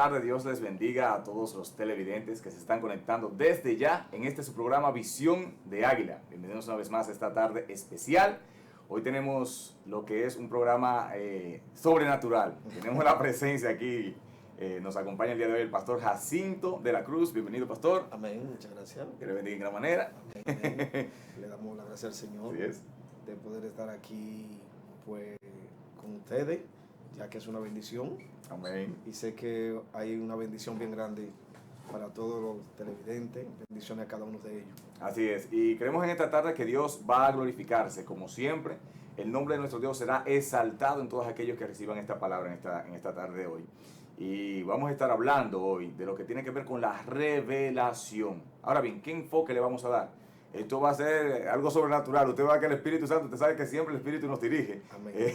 tarde, Dios les bendiga a todos los televidentes que se están conectando desde ya en este su programa Visión de Águila. Bienvenidos una vez más a esta tarde especial. Hoy tenemos lo que es un programa sobrenatural. Tenemos la presencia aquí, nos acompaña el día de hoy el pastor Jacinto de la Cruz. Bienvenido, pastor. Amén, muchas gracias. Que le bendiga en gran manera. Amén, amén. Le damos la gracia al Señor de poder estar aquí pues con ustedes, ya que es una bendición. Amén. Y sé que hay una bendición bien grande para todos los televidentes, bendiciones a cada uno de ellos. Así es, y creemos en esta tarde que Dios va a glorificarse, como siempre. El nombre de nuestro Dios será exaltado en todos aquellos que reciban esta palabra en esta tarde de hoy. Y vamos a estar hablando hoy de lo que tiene que ver con la revelación. Ahora bien, ¿qué enfoque le vamos a dar? Esto va a ser algo sobrenatural. Usted va a que el Espíritu Santo, usted sabe que siempre el Espíritu nos dirige.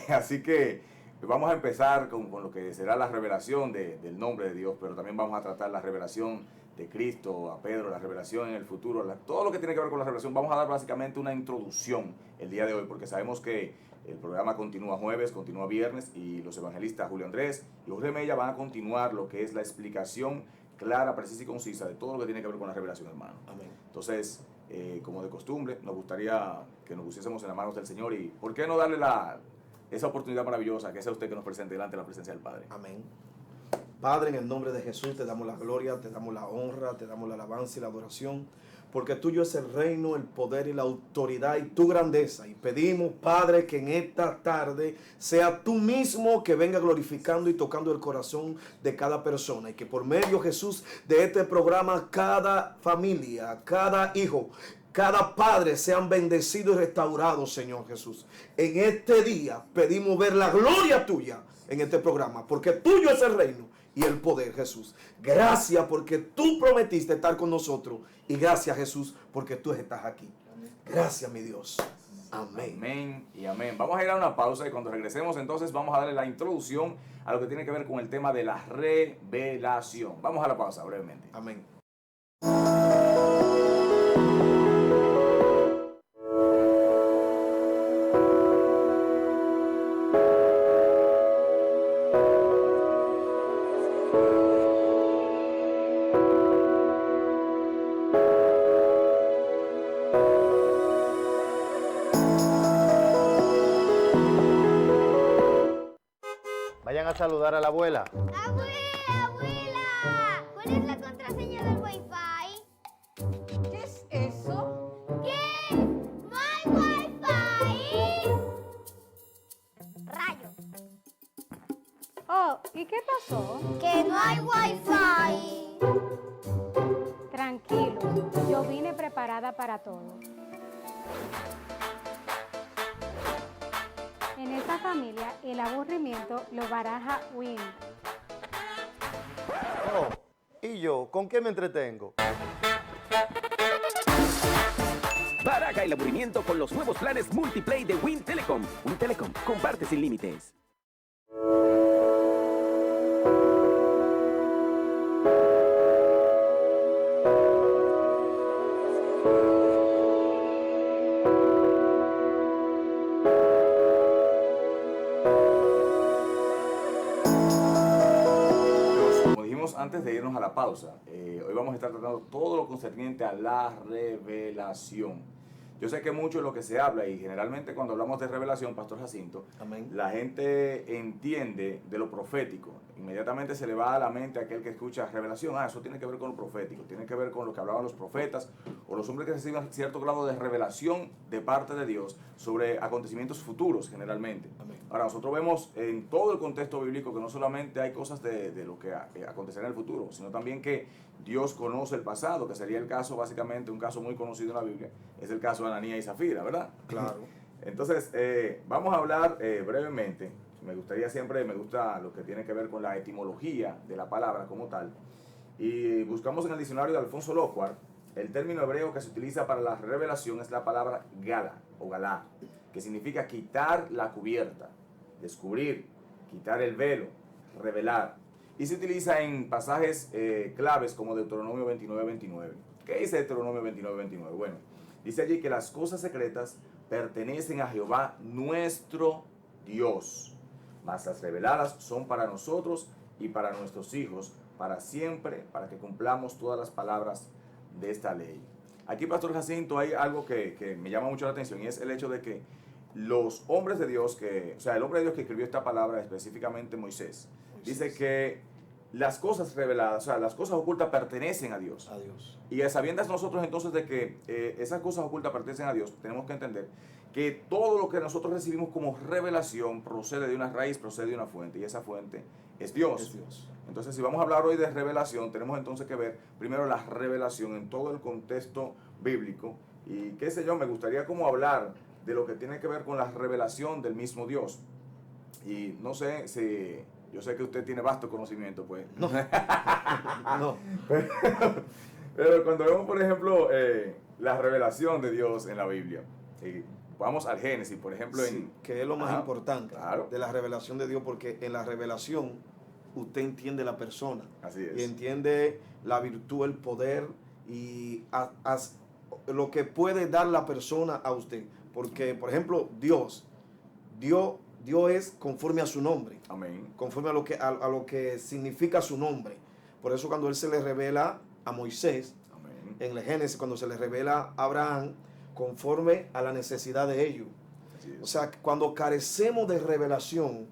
Así que vamos a empezar con lo que será la revelación del nombre de Dios, pero también vamos a tratar la revelación de Cristo, a Pedro, la revelación en el futuro, todo lo que tiene que ver con la revelación. Vamos a dar básicamente una introducción el día de hoy, porque sabemos que el programa continúa jueves, continúa viernes, y los evangelistas Julio Andrés y Jorge Mella van a continuar lo que es la explicación clara, precisa y concisa de todo lo que tiene que ver con la revelación, hermano. Amén. Entonces, como de costumbre, nos gustaría que nos pusiésemos en las manos del Señor y ¿por qué no darle esa oportunidad maravillosa que sea usted que nos presente delante de la presencia del Padre? Amén. Padre, en el nombre de Jesús te damos la gloria, te damos la honra, te damos la alabanza y la adoración, porque tuyo es el reino, el poder y la autoridad y tu grandeza. Y pedimos, Padre, que en esta tarde sea tú mismo que venga glorificando y tocando el corazón de cada persona, y que por medio, Jesús, de este programa, cada familia, cada hijo, cada padre sean bendecidos y restaurados, Señor Jesús. En este día pedimos ver la gloria tuya en este programa, porque tuyo es el reino y el poder, Jesús. Gracias porque tú prometiste estar con nosotros, y gracias, Jesús, porque tú estás aquí. Gracias, mi Dios. Amén. Amén y amén. Vamos a ir a una pausa y cuando regresemos entonces vamos a darle la introducción a lo que tiene que ver con el tema de la revelación. Vamos a la pausa brevemente. Amén. Vayan a saludar a la abuela. ¡Abuela, abuela! ¿Cuál es la contraseña del Wi-Fi? ¿Qué es eso? ¿Qué? ¡No hay Wi-Fi! Rayo. Oh, ¿y qué pasó? ¡Que no hay Wi-Fi! Tranquilo, yo vine preparada para todo. En esta familia, el aburrimiento lo baraja Win. Oh, ¿y yo? ¿Con qué me entretengo? Baraja el aburrimiento con los nuevos planes Multiplay de Win Telecom. Win Telecom, comparte sin límites. Antes de irnos a la pausa, hoy vamos a estar tratando todo lo concerniente a la revelación. Yo sé que mucho de lo que se habla, y generalmente cuando hablamos de revelación, Pastor Jacinto, Amén. la gente entiende de lo profético. Inmediatamente se le va a la mente a aquel que escucha revelación. Eso tiene que ver con lo profético, tiene que ver con lo que hablaban los profetas o los hombres que reciben cierto grado de revelación de parte de Dios sobre acontecimientos futuros generalmente. Amén. Ahora, nosotros vemos en todo el contexto bíblico que no solamente hay cosas de lo que acontecerá en el futuro, sino también que Dios conoce el pasado, que sería el caso, básicamente, un caso muy conocido en la Biblia, es el caso de Ananías y Zafira, ¿verdad? Claro. Entonces, vamos a hablar brevemente. Me gusta lo que tiene que ver con la etimología de la palabra como tal. Y buscamos en el diccionario de Alfonso Lockhart, el término hebreo que se utiliza para la revelación es la palabra gala o galá, que significa quitar la cubierta, descubrir, quitar el velo, revelar. Y se utiliza en pasajes claves como Deuteronomio 29:29. ¿Qué dice Deuteronomio 29:29? Bueno, dice allí que las cosas secretas pertenecen a Jehová nuestro Dios, mas las reveladas son para nosotros y para nuestros hijos, para siempre, para que cumplamos todas las palabras de esta ley. Aquí, Pastor Jacinto, hay algo que me llama mucho la atención y es el hecho de que los hombres de Dios, o sea, el hombre de Dios que escribió esta palabra, específicamente Moisés, dice que las cosas reveladas, o sea, las cosas ocultas pertenecen a Dios. A Dios. Y a sabiendas nosotros entonces de que esas cosas ocultas pertenecen a Dios, tenemos que entender que todo lo que nosotros recibimos como revelación procede de una raíz, procede de una fuente, y esa fuente es Dios. Es Dios. Entonces, si vamos a hablar hoy de revelación, tenemos entonces que ver primero la revelación en todo el contexto bíblico. Y qué sé yo, me gustaría como hablar de lo que tiene que ver con la revelación del mismo Dios. Y no sé si, yo sé que usted tiene vasto conocimiento, pues. No. No. Pero cuando vemos, por ejemplo, la revelación de Dios en la Biblia, vamos al Génesis, por ejemplo, Sí, que es lo más importante claro. de la revelación de Dios, porque en la revelación usted entiende la persona. Así es. Y entiende la virtud, el poder y lo que puede dar la persona a usted. Porque, por ejemplo, Dios es conforme a su nombre. Amén. Conforme a lo que significa su nombre. Por eso cuando Él se le revela a Moisés, Amén. en el Génesis, cuando se le revela a Abraham, conforme a la necesidad de ellos. Así es. O sea, cuando carecemos de revelación,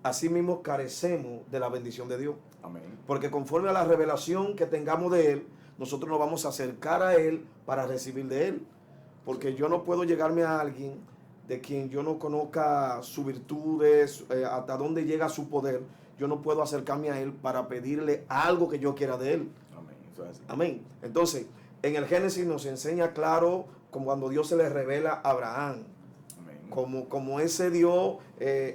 así mismo carecemos de la bendición de Dios. Amén. Porque conforme a la revelación que tengamos de Él, nosotros nos vamos a acercar a Él para recibir de Él. Porque yo no puedo llegarme a alguien de quien yo no conozca sus virtudes, hasta dónde llega su poder. Yo no puedo acercarme a Él para pedirle algo que yo quiera de Él. Amén. Eso es así. Amén. Entonces, en el Génesis nos enseña claro como cuando Dios se le revela a Abraham. Amén. Como ese Dios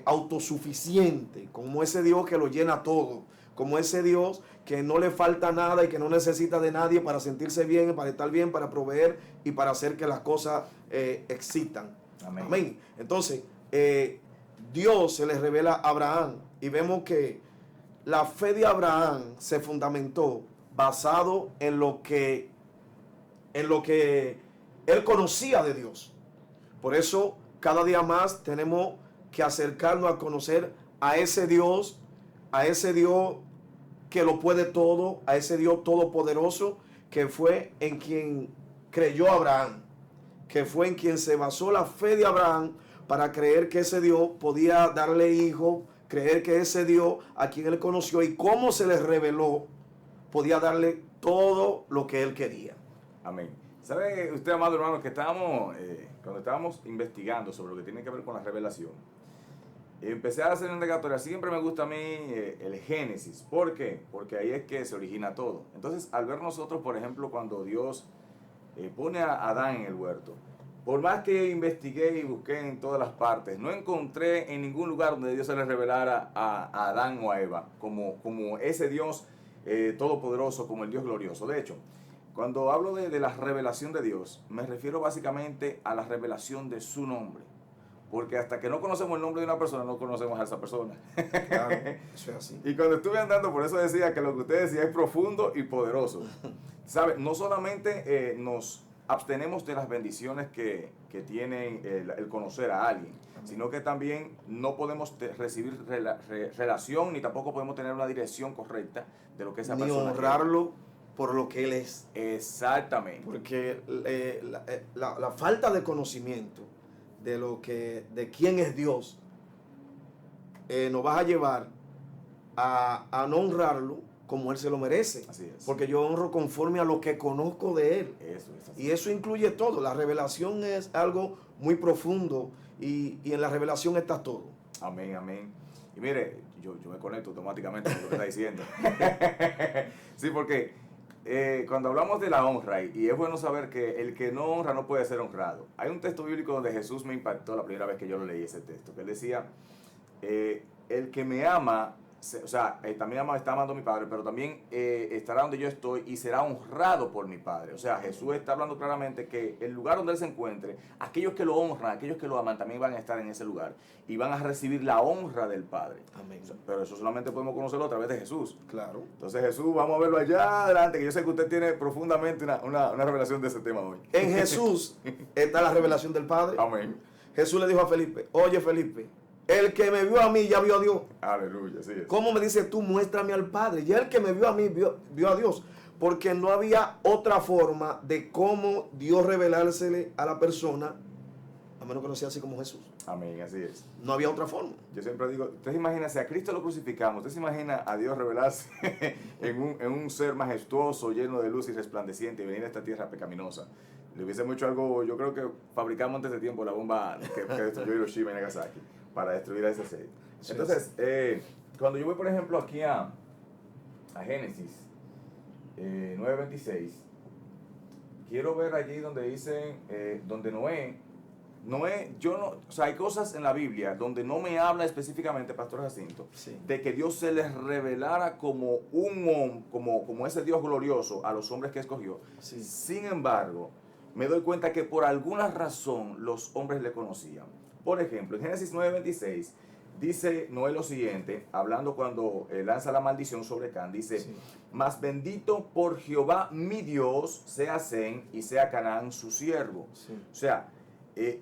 autosuficiente, como ese Dios que lo llena todo, como ese Dios que no le falta nada y que no necesita de nadie para sentirse bien, para estar bien, para proveer y para hacer que las cosas existan. Amén. Amén. Entonces, Dios se le revela a Abraham y vemos que la fe de Abraham se fundamentó basado en lo que él conocía de Dios. Por eso, cada día más tenemos que acercarnos a conocer a ese Dios que lo puede todo, a ese Dios todopoderoso, que fue en quien creyó Abraham, que fue en quien se basó la fe de Abraham para creer que ese Dios podía darle hijo, creer que ese Dios a quien él conoció y cómo se le reveló, podía darle todo lo que él quería. Amén. ¿Sabe usted, amado hermano, que cuando estábamos investigando sobre lo que tiene que ver con la revelación, empecé a hacer una indagatoria? Siempre me gusta a mí el Génesis. ¿Por qué? Porque ahí es que se origina todo. Entonces, al ver nosotros, por ejemplo, cuando Dios pone a Adán en el huerto, por más que investigué y busqué en todas las partes, no encontré en ningún lugar donde Dios se le revelara a Adán o a Eva como ese Dios todopoderoso, como el Dios glorioso. De hecho, cuando hablo de la revelación de Dios, me refiero básicamente a la revelación de su nombre. Porque hasta que no conocemos el nombre de una persona, no conocemos a esa persona. Claro, eso es así. Y cuando estuve andando, por eso decía que lo que usted decía es profundo y poderoso. ¿Sabe? No solamente nos abstenemos de las bendiciones que tiene el conocer a alguien, sino que también no podemos recibir relación, ni tampoco podemos tener una dirección correcta de lo que esa Ni persona honrarlo por lo que él es. Exactamente. Porque la falta de conocimiento de quién es Dios nos va a llevar a no honrarlo como él se lo merece. Así es. Porque yo honro conforme a lo que conozco de él. Eso es así. Y eso incluye todo. La revelación es algo muy profundo y en la revelación está todo. Amén, amén. Y mire, yo me conecto automáticamente con lo que está diciendo. Sí, porque cuando hablamos de la honra, y es bueno saber que el que no honra no puede ser honrado. Hay un texto bíblico donde Jesús me impactó la primera vez que yo lo leí, ese texto, que él decía, el que me ama, también está amando a mi Padre, pero también estará donde yo estoy y será honrado por mi Padre. O sea, Jesús está hablando claramente que el lugar donde Él se encuentre, aquellos que lo honran, aquellos que lo aman, también van a estar en ese lugar y van a recibir la honra del Padre. Amén. Pero eso solamente podemos conocerlo a través de Jesús. Claro. Entonces Jesús, vamos a verlo allá adelante, que yo sé que usted tiene profundamente una revelación de ese tema hoy. En Jesús está la revelación del Padre. Amén. Jesús le dijo a Felipe, oye Felipe, El que me vio a mí ya vio a Dios. Aleluya, así es. ¿Cómo me dices tú, muéstrame al Padre? Ya el que me vio a mí vio a Dios. Porque no había otra forma de cómo Dios revelársele a la persona, a menos que no sea así como Jesús. Amén, así es. No había otra forma. Yo siempre digo, usted se imagina, si a Cristo lo crucificamos, usted se imagina a Dios revelarse en un ser majestuoso, lleno de luz y resplandeciente y venir a esta tierra pecaminosa. Le hubiésemos hecho algo, yo creo que fabricamos antes de tiempo la bomba que destruyó Hiroshima y Nagasaki para destruir a ese ser. Entonces, cuando yo voy, por ejemplo, aquí a Génesis 9:26, quiero ver allí donde dice, donde Noé, yo no, o sea, hay cosas en la Biblia donde no me habla específicamente, Pastor Jacinto, Sí. de que Dios se les revelara como como ese Dios glorioso a los hombres que escogió. Sí. Sin embargo, me doy cuenta que por alguna razón los hombres le conocían. Por ejemplo, en Génesis 9:26 dice Noé lo siguiente, hablando cuando lanza la maldición sobre Can, dice, Sí. mas bendito por Jehová mi Dios sea Sem y sea Canaán su siervo. Sí. O sea,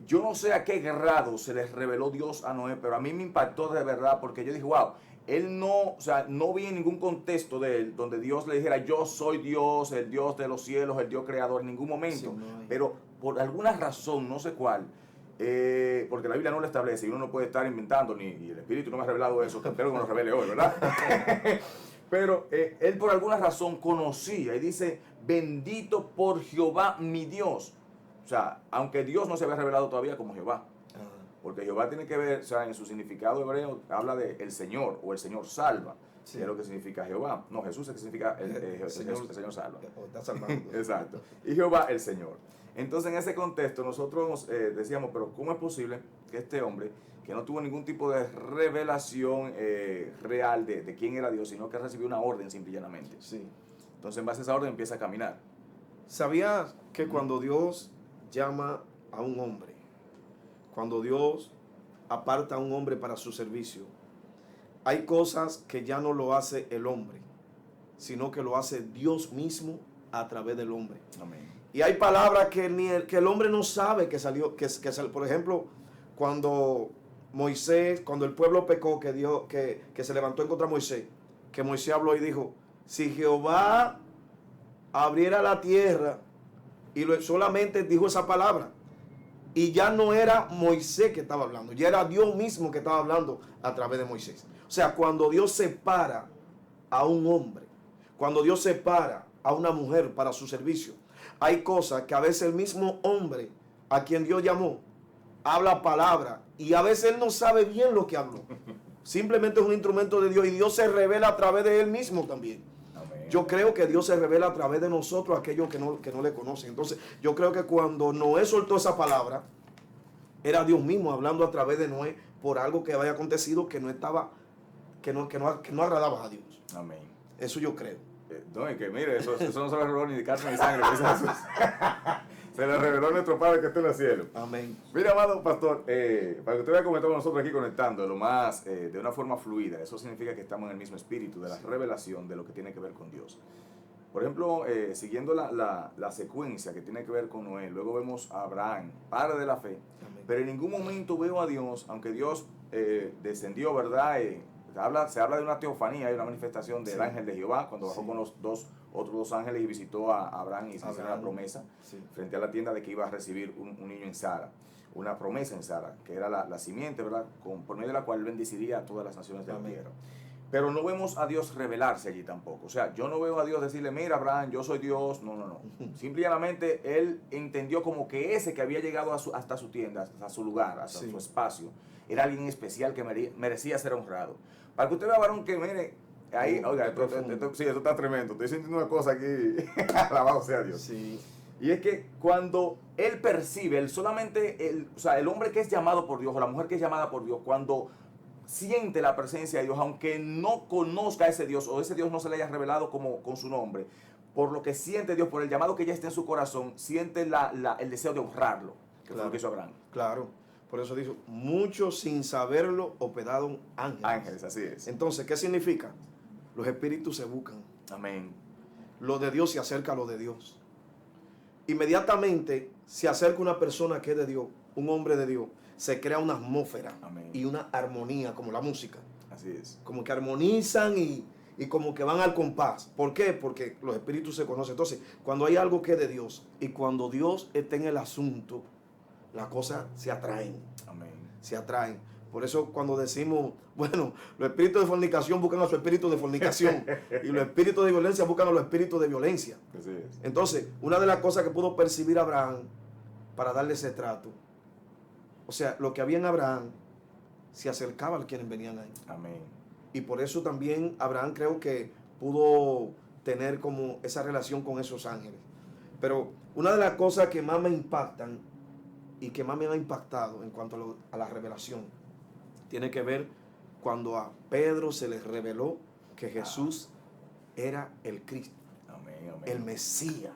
yo no sé a qué grado se les reveló Dios a Noé, pero a mí me impactó de verdad porque yo dije, wow, él no, o sea, no vi en ningún contexto de él donde Dios le dijera, yo soy Dios, el Dios de los cielos, el Dios creador, en ningún momento. Sí, no hay. Pero por alguna razón, no sé cuál, porque la Biblia no lo establece y uno no puede estar inventando, ni el Espíritu no me ha revelado eso, que espero que nos revele hoy, ¿verdad? Pero él por alguna razón conocía y dice, bendito por Jehová mi Dios. O sea, aunque Dios no se había revelado todavía como Jehová. Porque Jehová tiene que ver, o sea, en su significado hebreo habla de el Señor o el Señor salva, Sí. que es lo que significa Jehová. No, Jesús es que significa el Señor salva. Está salvando. Exacto. Y Jehová el Señor. Entonces en ese contexto nosotros decíamos, pero ¿cómo es posible que este hombre, que no tuvo ningún tipo de revelación real de quién era Dios, sino que recibió una orden simple y llanamente? Sí. Entonces en base a esa orden empieza a caminar. ¿Sabías que cuando Dios llama a un hombre, cuando Dios aparta a un hombre para su servicio, hay cosas que ya no lo hace el hombre, sino que lo hace Dios mismo a través del hombre? Amén. Y hay palabras que que el hombre no sabe que salió, por ejemplo, cuando Moisés, cuando el pueblo pecó, que se levantó en contra de Moisés, que Moisés habló y dijo, si Jehová abriera la tierra, y solamente dijo esa palabra, y ya no era Moisés que estaba hablando, ya era Dios mismo que estaba hablando a través de Moisés. O sea, cuando Dios separa a un hombre, cuando Dios separa a una mujer para su servicio, hay cosas que a veces el mismo hombre a quien Dios llamó habla palabra y a veces él no sabe bien lo que habló. Simplemente es un instrumento de Dios y Dios se revela a través de él mismo también. Amén. Yo creo que Dios se revela a través de nosotros, aquellos que no le conocen. Entonces, yo creo que cuando Noé soltó esa palabra, era Dios mismo hablando a través de Noé por algo que había acontecido que no agradaba a Dios. Amén. Eso yo creo. No, es que mire, eso no se le reveló ni de carne ni sangre, dice Jesús. Se le reveló a nuestro Padre que está en el cielo. Amén. Mira, amado pastor, para que usted vea cómo estamos nosotros aquí conectando, lo más, de una forma fluida, eso significa que estamos en el mismo espíritu de la revelación de lo que tiene que ver con Dios. Por ejemplo, siguiendo la secuencia que tiene que ver con Noé, luego vemos a Abraham, padre de la fe, Amén. pero en ningún momento veo a Dios, aunque Dios descendió, ¿verdad? Se habla de una teofanía, hay una manifestación del Sí. ángel de Jehová cuando bajó Sí. con los otros dos ángeles y visitó a Abraham y se hizo Abraham. una promesa Sí. frente a la tienda de que iba a recibir un niño en Sara, una promesa en Sara, que era la simiente, ¿verdad? Por medio de la cual bendeciría a todas las naciones de la Amén. tierra. Pero no vemos a Dios revelarse allí tampoco. O sea, yo no veo a Dios decirle, mira, Abraham, yo soy Dios. No, no, no. Simplemente él entendió como que ese que había llegado hasta su tienda, hasta su lugar, hasta Sí. su espacio, era alguien especial que merecía ser honrado. Para que usted vea, varón, que mire, ahí, oiga, Qué profundo. sí, esto está tremendo. Estoy sintiendo una cosa aquí. Alabado sea Dios. Sí. Y es que cuando él percibe, o sea, el hombre que es llamado por Dios o la mujer que es llamada por Dios, cuando siente la presencia de Dios, aunque no conozca a ese Dios o ese Dios no se le haya revelado con su nombre, por lo que siente Dios, por el llamado que ya está en su corazón, siente el deseo de honrarlo, que fue lo que hizo Abraham. Claro. Por eso dijo, muchos sin saberlo hospedaron ángeles. Ángeles, así es. Entonces, ¿qué significa? Los espíritus se buscan. Amén. Lo de Dios se acerca a lo de Dios. Inmediatamente se acerca una persona que es de Dios, un hombre de Dios. se crea una atmósfera Amén. y una armonía, como la música. Así es. Como que armonizan y como que van al compás. ¿Por qué? Porque los espíritus se conocen. Entonces, cuando hay algo que es de Dios y cuando Dios está en el asunto, las cosas se atraen. Amén. Se atraen. Por eso cuando decimos, bueno, los espíritus de fornicación buscan a su espíritu de fornicación y los espíritus de violencia buscan a los espíritus de violencia. Así es. Entonces, una de las cosas que pudo percibir Abraham para darle ese trato, o sea, lo que había en Abraham se acercaba a quienes venían ahí. Amén. Y por eso también Abraham creo que pudo tener como esa relación con esos ángeles. Pero una de las cosas que más me impactan y que más me ha impactado en cuanto a la revelación tiene que ver cuando a Pedro se le reveló que Jesús era el Cristo, Amén. Amén. el Mesías,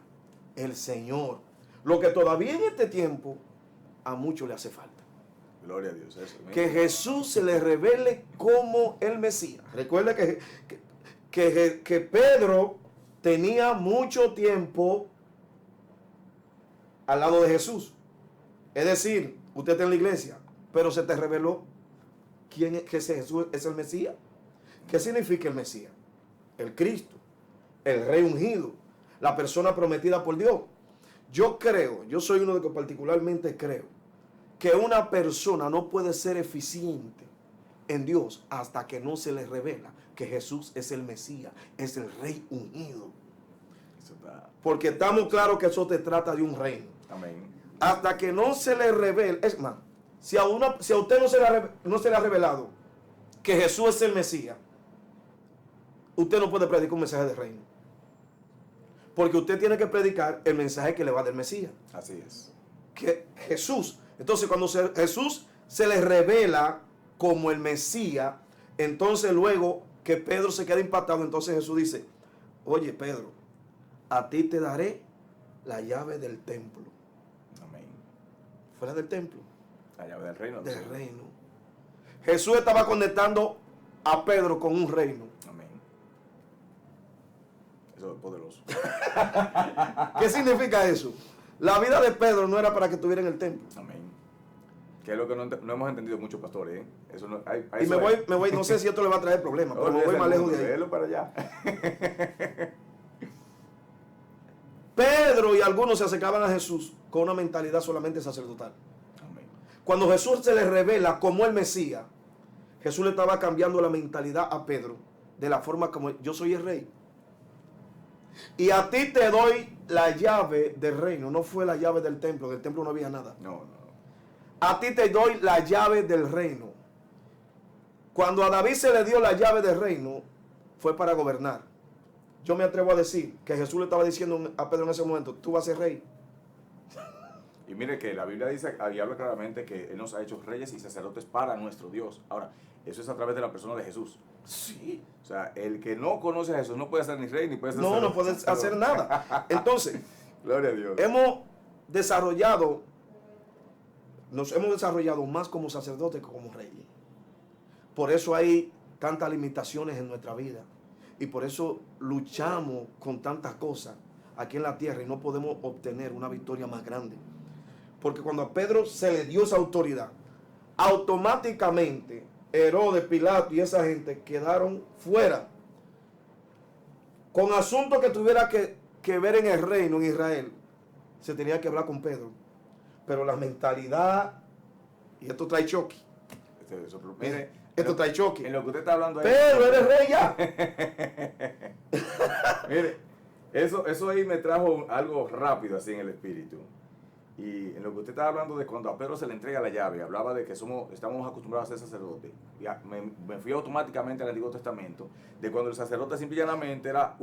el Señor. Lo que todavía en este tiempo a muchos le hace falta. Gloria a Dios. Eso. Amén. Que Jesús se le revele como el Mesías. Recuerda que Pedro tenía mucho tiempo al lado de Jesús. Es decir, usted está en la iglesia, pero se te reveló quién es, que ese Jesús es el Mesías. ¿Qué significa el Mesías? El Cristo, el Rey ungido, la persona prometida por Dios. Yo soy uno de los que particularmente creo que una persona no puede ser eficiente en Dios hasta que no se le revela que Jesús es el Mesías, es el Rey ungido. Eso está. Porque estamos claros que eso te trata de un reino. Amén. Hasta que no se le revele, es más, si a usted no se le ha revelado que Jesús es el Mesías, usted no puede predicar un mensaje de reino. Porque usted tiene que predicar el mensaje que le va del Mesías. Así es. Que Jesús, entonces cuando Jesús se le revela como el Mesías, entonces luego que Pedro se queda impactado, entonces Jesús dice, oye Pedro, a ti te daré la llave del templo. Amén. Fuera del templo, La llave del reino. del reino. Jesús estaba conectando a Pedro con un reino. Amén. Eso es poderoso. ¿Qué significa eso? La vida de Pedro no era para que estuviera en el templo. Amén. Que es lo que no hemos entendido muchos pastores, ¿eh? Eso no, Y me voy, no sé si esto le va a traer problemas, pero me voy más lejos de ahí. Déjelo para allá. Pedro y algunos se acercaban a Jesús con una mentalidad solamente sacerdotal. Amén. Cuando Jesús se le revela como el Mesías, Jesús le estaba cambiando la mentalidad a Pedro de la forma como yo soy el rey. Y a ti te doy la llave del reino. No fue la llave del templo no había nada. No. A ti te doy la llave del reino. Cuando a David se le dio la llave del reino, fue para gobernar. Yo me atrevo a decir que Jesús le estaba diciendo a Pedro en ese momento, tú vas a ser rey. Y mire que la Biblia dice, y habla claramente que Él nos ha hecho reyes y sacerdotes para nuestro Dios. Ahora, eso es a través de la persona de Jesús. Sí. O sea, el que no conoce a Jesús no puede ser ni rey ni puede ser No, no sacerdote. puedes hacer nada. Entonces, Gloria a Dios. nos hemos desarrollado más como sacerdotes que como reyes. Por eso hay tantas limitaciones en nuestra vida. Y por eso luchamos con tantas cosas aquí en la tierra y no podemos obtener una victoria más grande. Porque cuando a Pedro se le dio esa autoridad, automáticamente Herodes, Pilato y esa gente quedaron fuera. Con asuntos que tuviera que ver en el reino, en Israel, se tenía que hablar con Pedro. Pero la mentalidad, y esto trae choque. Mire, Esto trae choque. en lo que usted está hablando ahí. Pedro, eres rey ya. Mire, eso ahí me trajo algo rápido así en el espíritu. Y en lo que usted estaba hablando de cuando a Pedro se le entrega la llave, hablaba de que estamos acostumbrados a ser sacerdotes. Ya, me fui automáticamente al Antiguo Testamento, de cuando el sacerdote simplemente era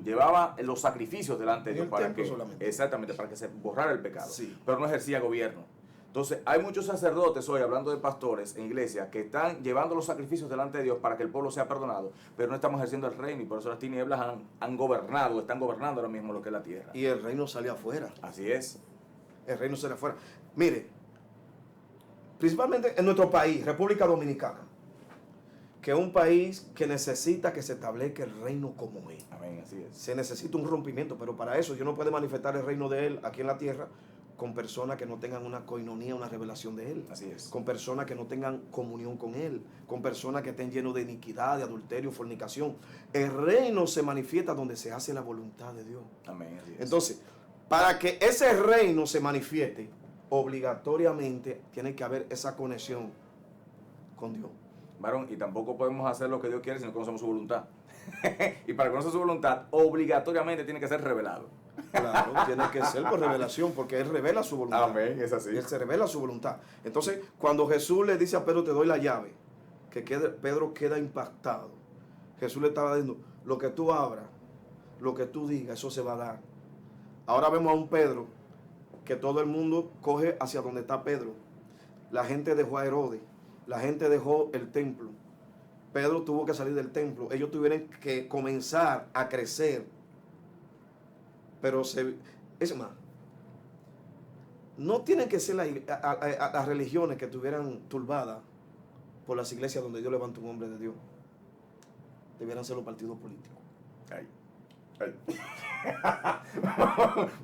llevaba los sacrificios delante de En Dios el para templo que, solamente. exactamente, para que se borrara el pecado, Sí. pero no ejercía gobierno. Entonces, hay muchos sacerdotes hoy, hablando de pastores en iglesia, que están llevando los sacrificios delante de Dios para que el pueblo sea perdonado, pero no estamos ejerciendo el reino y por eso las tinieblas están gobernando ahora mismo lo que es la tierra. Y el reino salió afuera. Así es. El reino salió afuera. Mire, principalmente en nuestro país, República Dominicana, que es un país que necesita que se establezca el reino como es. Amén, así es. Se necesita un rompimiento, pero para eso Dios no puede manifestar el reino de Él aquí en la tierra con personas que no tengan una coinonía, una revelación de Él. Así es. Con personas que no tengan comunión con Él, con personas que estén llenos de iniquidad, de adulterio, fornicación. El reino se manifiesta donde se hace la voluntad de Dios. Amén. Así es. Entonces, para que ese reino se manifieste, obligatoriamente tiene que haber esa conexión con Dios. Varón, y tampoco podemos hacer lo que Dios quiere si no conocemos su voluntad. Y para conocer su voluntad, obligatoriamente tiene que ser revelado. Claro, tiene que ser por revelación, porque Él revela su voluntad. Amén, es así. Él se revela su voluntad. Entonces, cuando Jesús le dice a Pedro, te doy la llave, Pedro queda impactado. Jesús le estaba diciendo, lo que tú abras, lo que tú digas, eso se va a dar. Ahora vemos a un Pedro que todo el mundo coge hacia donde está Pedro. La gente dejó a Herodes, la gente dejó el templo. Pedro tuvo que salir del templo. Ellos tuvieron que comenzar a crecer. Pero es más, no tienen que ser las religiones que estuvieran turbadas por las iglesias donde Dios levanta un hombre de Dios. Debieran ser los partidos políticos. Ay. Ay.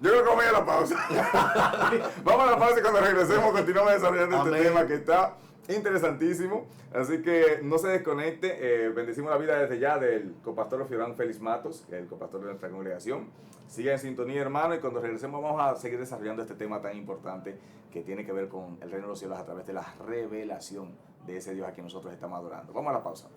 Yo creo que vamos a ir a la pausa. Vamos a la pausa y cuando regresemos continuamos desarrollando Amén. este tema que está interesantísimo. Así que no se desconecte. Bendecimos la vida desde ya del copastor Fiorán Félix Matos, el copastor de nuestra congregación. Siga en sintonía, hermano, y cuando regresemos vamos a seguir desarrollando este tema tan importante que tiene que ver con el reino de los cielos a través de la revelación de ese Dios a quien nosotros estamos adorando. Vamos a la pausa.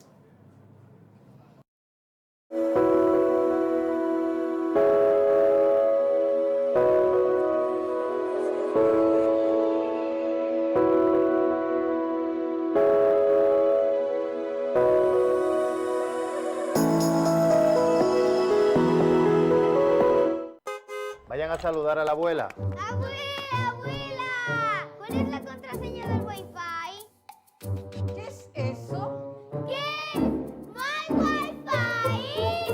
Vayan a saludar a la abuela. Abuela, abuela, ¿cuál es la contraseña del Wi-Fi? ¿Qué es eso? ¿Qué? ¡My Wi-Fi!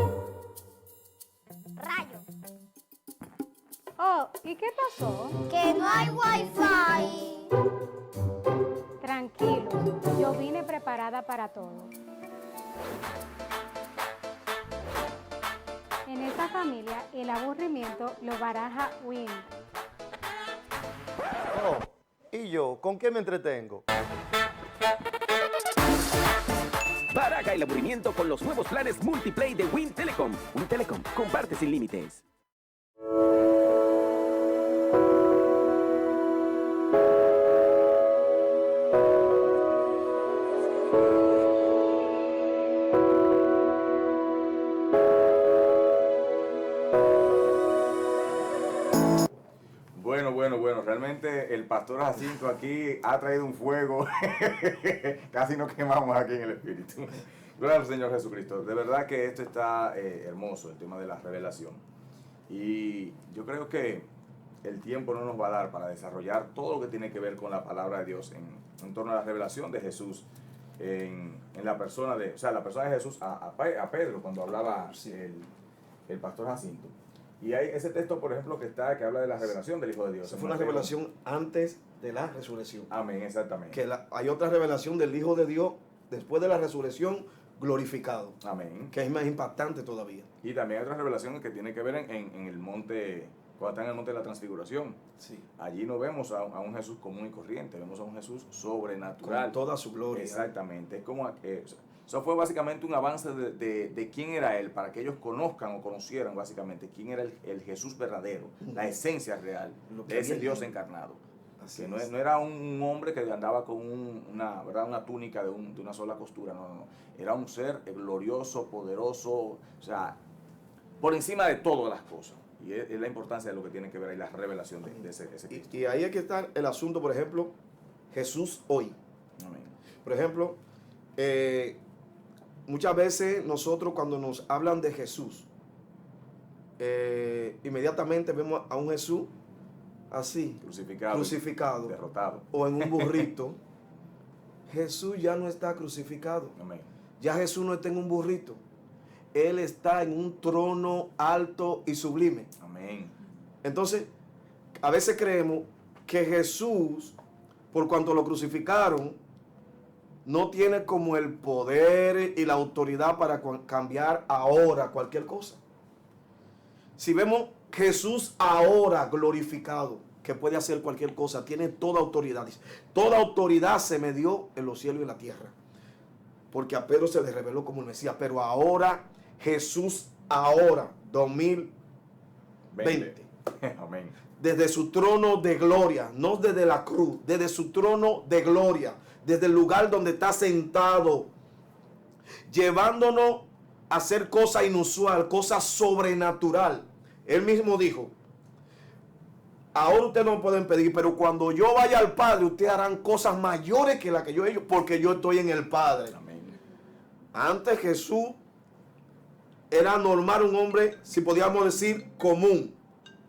Rayo. Oh, ¿y qué pasó? Que no hay Wi-Fi. Tranquilos, yo vine preparada para todo. En esta familia, el aburrimiento lo baraja Win. Oh, ¿y yo? ¿Con qué me entretengo? Baraja el aburrimiento con los nuevos planes Multiplay de Win Telecom. Win Telecom, comparte sin límites. Bueno, realmente el pastor Jacinto aquí ha traído un fuego. Casi nos quemamos aquí en el espíritu. Gloria al Señor Jesucristo. De verdad que esto está hermoso, el tema de la revelación. Y yo creo que el tiempo no nos va a dar para desarrollar todo lo que tiene que ver con la palabra de Dios en torno a la revelación de Jesús en la persona de, o sea, la persona de Jesús a Pedro cuando hablaba el pastor Jacinto. Y hay ese texto, por ejemplo, que habla de la revelación del Hijo de Dios. Esa fue una revelación antes de la resurrección. Amén, exactamente. Hay otra revelación del Hijo de Dios después de la resurrección glorificado, Amén. que es más impactante todavía. Y también hay otras revelaciones que tienen que ver en el monte, cuando están en el monte de la transfiguración. Sí. Allí no vemos a un Jesús común y corriente, vemos a un Jesús sobrenatural. Con toda su gloria. Exactamente. Es como, eso fue básicamente un avance de quién era Él, para que ellos conozcan o conocieran básicamente quién era el Jesús verdadero, la esencia real Lo que de ese había Dios en él. encarnado. Así Que no es. era un hombre que andaba con una túnica de una sola costura, no. Era un ser glorioso, poderoso, o sea, por encima de todas las cosas. Y es la importancia de lo que tiene que ver ahí la revelación de ese Cristo. Y ahí es que está el asunto, por ejemplo, Jesús hoy. Amén. Por ejemplo, muchas veces nosotros cuando nos hablan de Jesús, inmediatamente vemos a un Jesús así, crucificado, derrotado. o en un burrito. Jesús ya no está crucificado. Amén. Ya Jesús no está en un burrito. Él está en un trono alto y sublime. Amén. Entonces, a veces creemos que Jesús, por cuanto lo crucificaron, no tiene como el poder y la autoridad para cambiar ahora cualquier cosa. Si vemos Jesús ahora glorificado, que que puede hacer cualquier cosa, tiene toda autoridad. Dice, toda autoridad se me dio en los cielos y en la tierra. Porque a Pedro se le reveló como el Mesías. Pero ahora, Jesús, ahora, 2020. Amén. Desde su trono de gloria, no desde la cruz, desde su trono de gloria, desde el lugar donde está sentado, llevándonos a hacer cosa inusual, cosa sobrenatural. Él mismo dijo, ahora ustedes no pueden pedir, pero cuando yo vaya al Padre, ustedes harán cosas mayores que las que yo he hecho, porque yo estoy en el Padre. Amén. Antes Jesús era normal, un hombre, si podíamos decir, común.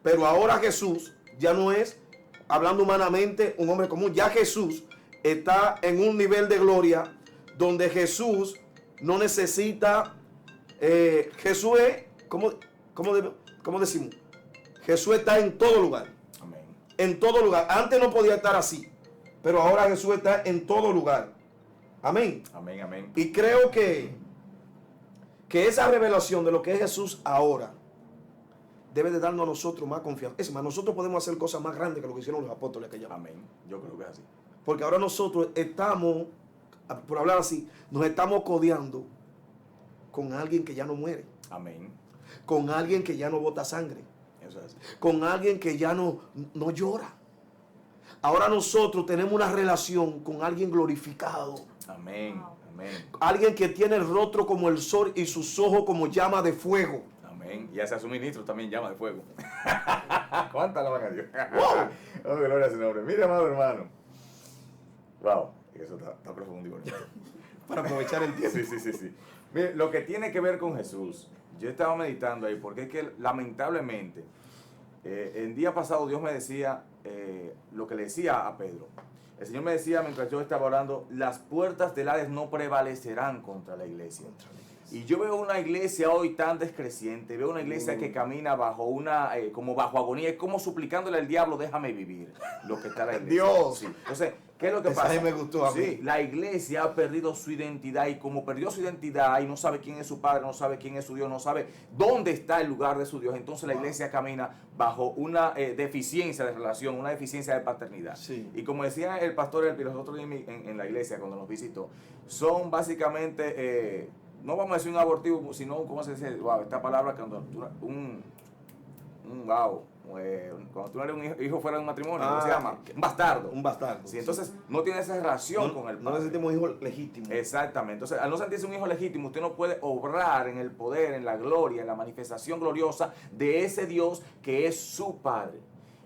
Pero ahora Jesús ya no es, hablando humanamente, un hombre común. Ya Jesús está en un nivel de gloria donde Jesús no necesita, Jesús es, ¿cómo decimos? Jesús está en todo lugar. Amén. En todo lugar. Antes no podía estar así, pero ahora Jesús está en todo lugar. Amén. Amén, amén. Y creo que esa revelación de lo que es Jesús ahora debe de darnos a nosotros más confianza. Es más, nosotros podemos hacer cosas más grandes que lo que hicieron los apóstoles aquella vez. Amén. Yo creo que es así. Porque ahora nosotros estamos, por hablar así, nos estamos codeando con alguien que ya no muere. Amén. Con alguien que ya no bota sangre. Eso es así. Con alguien que ya no llora. Ahora nosotros tenemos una relación con alguien glorificado. Amén. Amén. Alguien que tiene el rostro como el sol y sus ojos como llama de fuego. Amén. Y hacia su ministro también llama de fuego. ¿Cuántas alaban a Dios? ¡Wow! Oh, gloria a su nombre. Mira, amado hermano. Wow. Eso está profundo y bonito. Para aprovechar el tiempo. Sí. Mire, lo que tiene que ver con Jesús, yo estaba meditando ahí, porque es que lamentablemente, el día pasado Dios me decía lo que le decía a Pedro. El Señor me decía mientras yo estaba orando, las puertas del Hades no prevalecerán contra la iglesia. Y yo veo una iglesia hoy tan descreciente, veo una iglesia que camina bajo como bajo agonía, es como suplicándole al diablo, déjame vivir lo que está la iglesia. Dios. Sí. Entonces, ¿qué es lo que Esa pasa? me gustó a mí. Sí, la iglesia ha perdido su identidad y como perdió su identidad y no sabe quién es su padre, no sabe quién es su Dios, no sabe dónde está el lugar de su Dios, entonces la iglesia camina bajo una deficiencia de relación, una deficiencia de paternidad. Sí. Y como decía el pastor Elpi los otros días en la iglesia cuando nos visitó, son básicamente, no vamos a decir un abortivo, sino, ¿cómo se dice? Wow, esta palabra cuando cuando tú no eres un hijo fuera de un matrimonio, ¿cómo se llama? Un bastardo. Un bastardo. Sí, entonces no tiene esa relación con el padre. No necesitamos hijos legítimos. Exactamente. Entonces, al no sentirse un hijo legítimo, usted no puede obrar en el poder, en la gloria, en la manifestación gloriosa de ese Dios que es su Padre.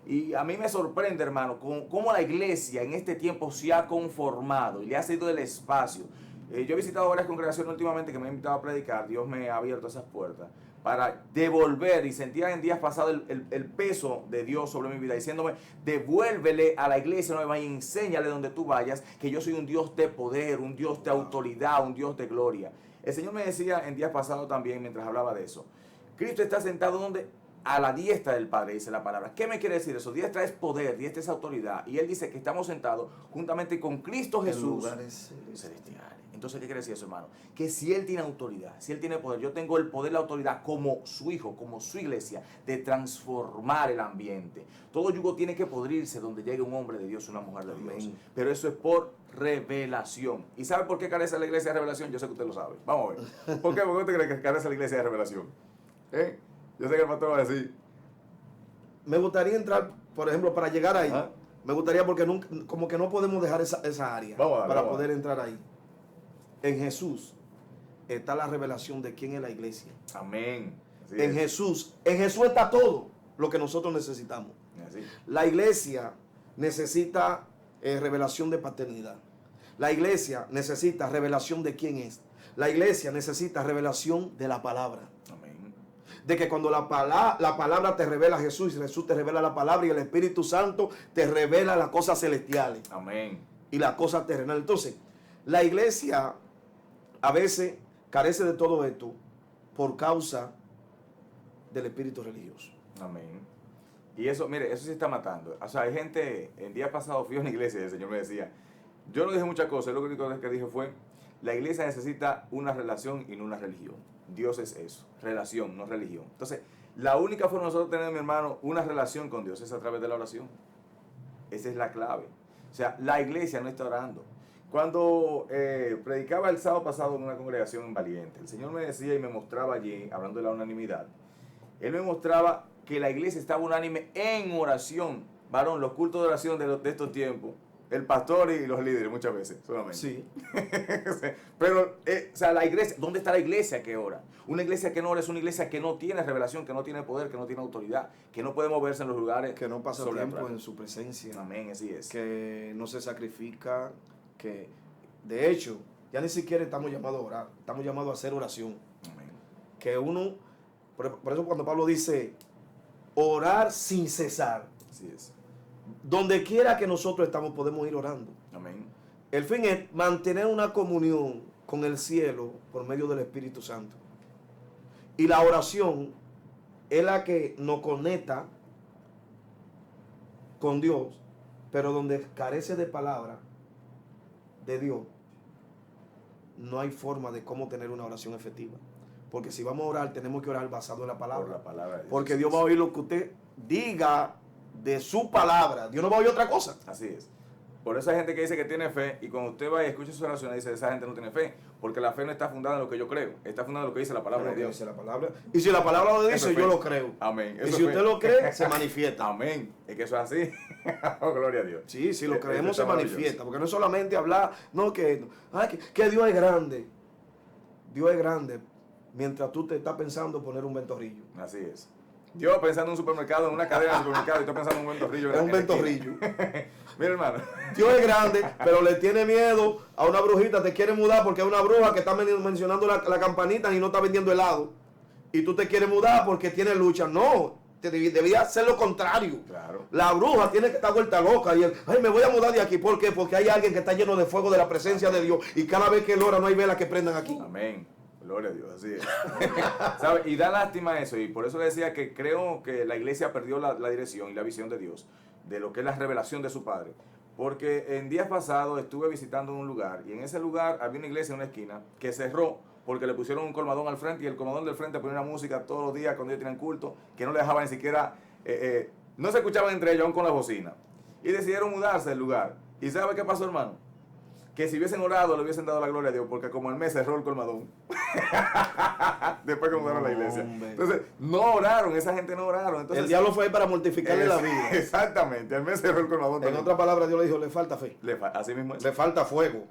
Y a mí me sorprende, hermano, cómo la iglesia en este tiempo se ha conformado y le ha cedido el espacio. Yo he visitado varias congregaciones últimamente que me han invitado a predicar. Dios me ha abierto esas puertas para devolver, y sentía en días pasados el peso de Dios sobre mi vida, diciéndome, devuélvele a la iglesia nueva y enséñale donde tú vayas que yo soy un Dios de poder, un Dios de autoridad, un Dios de gloria. El Señor me decía en días pasados también, mientras hablaba de eso, Cristo está sentado donde a la diestra del Padre, dice la palabra. ¿Qué me quiere decir eso? Diestra es poder, diestra es autoridad. Y Él dice que estamos sentados juntamente con Cristo Jesús celestiales. Entonces, ¿qué quiere decir eso, hermano? Que si Él tiene autoridad, si Él tiene poder, yo tengo el poder, la autoridad como su hijo, como su iglesia, de transformar el ambiente. Todo yugo tiene que podrirse donde llegue un hombre de Dios, una mujer de Dios. Amén. Pero eso es por revelación. ¿Y sabe por qué carece la iglesia de revelación? Yo sé que usted lo sabe. Vamos a ver. ¿Por qué? ¿Por qué usted cree que carece la iglesia de revelación? Yo sé que el pastor va a decir. Me gustaría entrar, por ejemplo, para llegar ahí. ¿Ah? Me gustaría porque como que no podemos dejar esa área Vamos a darle, para vamos a poder entrar ahí. En Jesús está la revelación de quién es la iglesia. Amén. Así En es. Jesús está todo lo que nosotros necesitamos. Así. La iglesia necesita revelación de paternidad. La iglesia necesita revelación de quién es. La iglesia necesita revelación de la palabra. Amén. De que cuando la palabra te revela a Jesús y Jesús te revela la palabra y el Espíritu Santo te revela las cosas celestiales Amén. y las cosas terrenales. Entonces, la iglesia a veces carece de todo esto por causa del espíritu religioso. Amén. Y eso, mire, eso sí está matando. O sea, hay gente, el día pasado fui a una iglesia y el Señor me decía, yo no dije muchas cosas, lo único que dije fue, la iglesia necesita una relación y no una religión. Dios es eso, relación, no religión. Entonces, la única forma de nosotros tener, mi hermano, una relación con Dios es a través de la oración. Esa es la clave. O sea, la iglesia no está orando. Cuando predicaba el sábado pasado en una congregación en Valiente, el Señor me decía y me mostraba allí, hablando de la unanimidad, Él me mostraba que la iglesia estaba unánime en oración. Varón, los cultos de oración de estos tiempos, el pastor y los líderes muchas veces, solamente. Sí. Pero, o sea, la iglesia, ¿dónde está la iglesia que ora? Una iglesia que no ora es una iglesia que no tiene revelación, que no tiene poder, que no tiene autoridad, que no puede moverse en los lugares. Que no pasa sobrenaturales. tiempo en su presencia. Amén, así es. Que no se sacrifica, que de hecho ya ni siquiera estamos llamados a orar, estamos llamados a hacer oración. Amén. Que uno, por eso cuando Pablo dice orar sin cesar, Así es. donde quiera que nosotros estamos podemos ir orando. Amén. El fin es mantener una comunión con el cielo por medio del Espíritu Santo. Y la oración es la que nos conecta con Dios, pero donde carece de palabra de Dios, no hay forma de cómo tener una oración efectiva. Porque si vamos a orar, tenemos que orar basado en la Por palabra. la palabra de Dios. Porque Dios va a oír lo que usted diga de su palabra. Dios no va a oír otra cosa. Así es. Por eso hay gente que dice que tiene fe y cuando usted va y escucha sus oraciones dice esa gente no tiene fe. Porque la fe no está fundada en lo que yo creo. Está fundada en lo que dice la palabra de Dios. Dice la palabra. Y si la palabra lo Eso dice, es yo fe. lo creo. Amén. Y Eso si es usted fe. lo cree, se manifiesta. Amén. Es que eso es así. Oh, gloria a Dios. Sí, si lo Eso creemos está se maravilloso. manifiesta. Porque no es solamente hablar, no, que Dios es grande. Dios es grande mientras tú te estás pensando poner un ventorrillo. Así es. Yo pensando en un supermercado, en una cadena de supermercado, y estoy pensando en un ventorrillo. Es un ventorrillo. Mira, hermano. Dios es grande, pero le tiene miedo a una brujita, te quiere mudar porque hay una bruja que está mencionando la campanita y no está vendiendo helado. Y tú te quieres mudar porque tiene lucha. No, debía ser lo contrario. Claro. La bruja tiene que estar vuelta loca y ay, me voy a mudar de aquí. ¿Por qué? Porque hay alguien que está lleno de fuego de la presencia de Dios y cada vez que él ora no hay velas que prendan aquí. Amén. Gloria a Dios, así es. ¿Sabe? Y da lástima eso, y por eso le decía que creo que la iglesia perdió la dirección y la visión de Dios, de lo que es la revelación de su Padre. Porque en días pasados estuve visitando un lugar, y en ese lugar había una iglesia en una esquina que cerró porque le pusieron un colmadón al frente, y el colmadón del frente ponía una música todos los días cuando ellos tenían culto, que no le dejaban ni siquiera, no se escuchaban entre ellos aún con la bocina. Y decidieron mudarse del lugar. ¿Y sabe qué pasó, hermano? Que si hubiesen orado, le hubiesen dado la gloria a Dios, porque como el mes cerró el colmadón. Después que mudaron la iglesia. Hombre. Entonces, no oraron, esa gente no oraron. Entonces, El diablo fue ahí para mortificarle la vida. Exactamente, el mes cerró el colmadón. En también. otras palabras, Dios le dijo, le falta fe, Así mismo es. le falta fuego.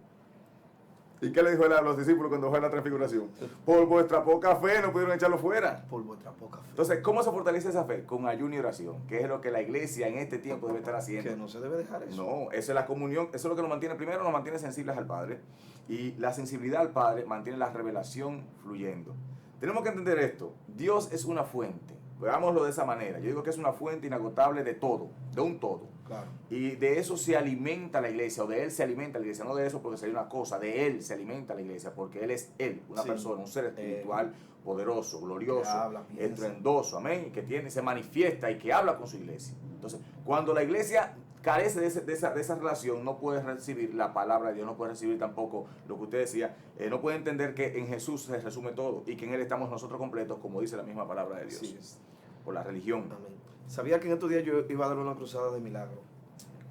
¿Y qué le dijo él a los discípulos cuando fue a la transfiguración? Por vuestra poca fe no pudieron echarlo fuera. Por vuestra poca fe. Entonces, ¿cómo se fortalece esa fe? Con ayuno y oración, que es lo que la iglesia en este tiempo debe estar haciendo. Que no se debe dejar eso. No, eso es la comunión, eso es lo que nos mantiene, primero nos mantiene sensibles al Padre, y la sensibilidad al Padre mantiene la revelación fluyendo. Tenemos que entender esto, Dios es una fuente, veámoslo de esa manera, yo digo que es una fuente inagotable de todo, de un todo. Claro. Y de eso se alimenta la iglesia, o de él se alimenta la iglesia, no de eso porque sería una cosa, de él se alimenta la iglesia, porque él es él, una Sí. persona, un ser espiritual, poderoso, glorioso, Que habla, piensa. estruendoso, amén, que tiene, se manifiesta y que habla con su iglesia. Entonces, cuando la iglesia carece de esa relación, no puede recibir la palabra de Dios, no puede recibir tampoco lo que usted decía, no puede entender que en Jesús se resume todo y que en él estamos nosotros completos, como dice la misma palabra de Dios, Así es. por la religión. Amén. Sabía que en estos días yo iba a dar una cruzada de milagro.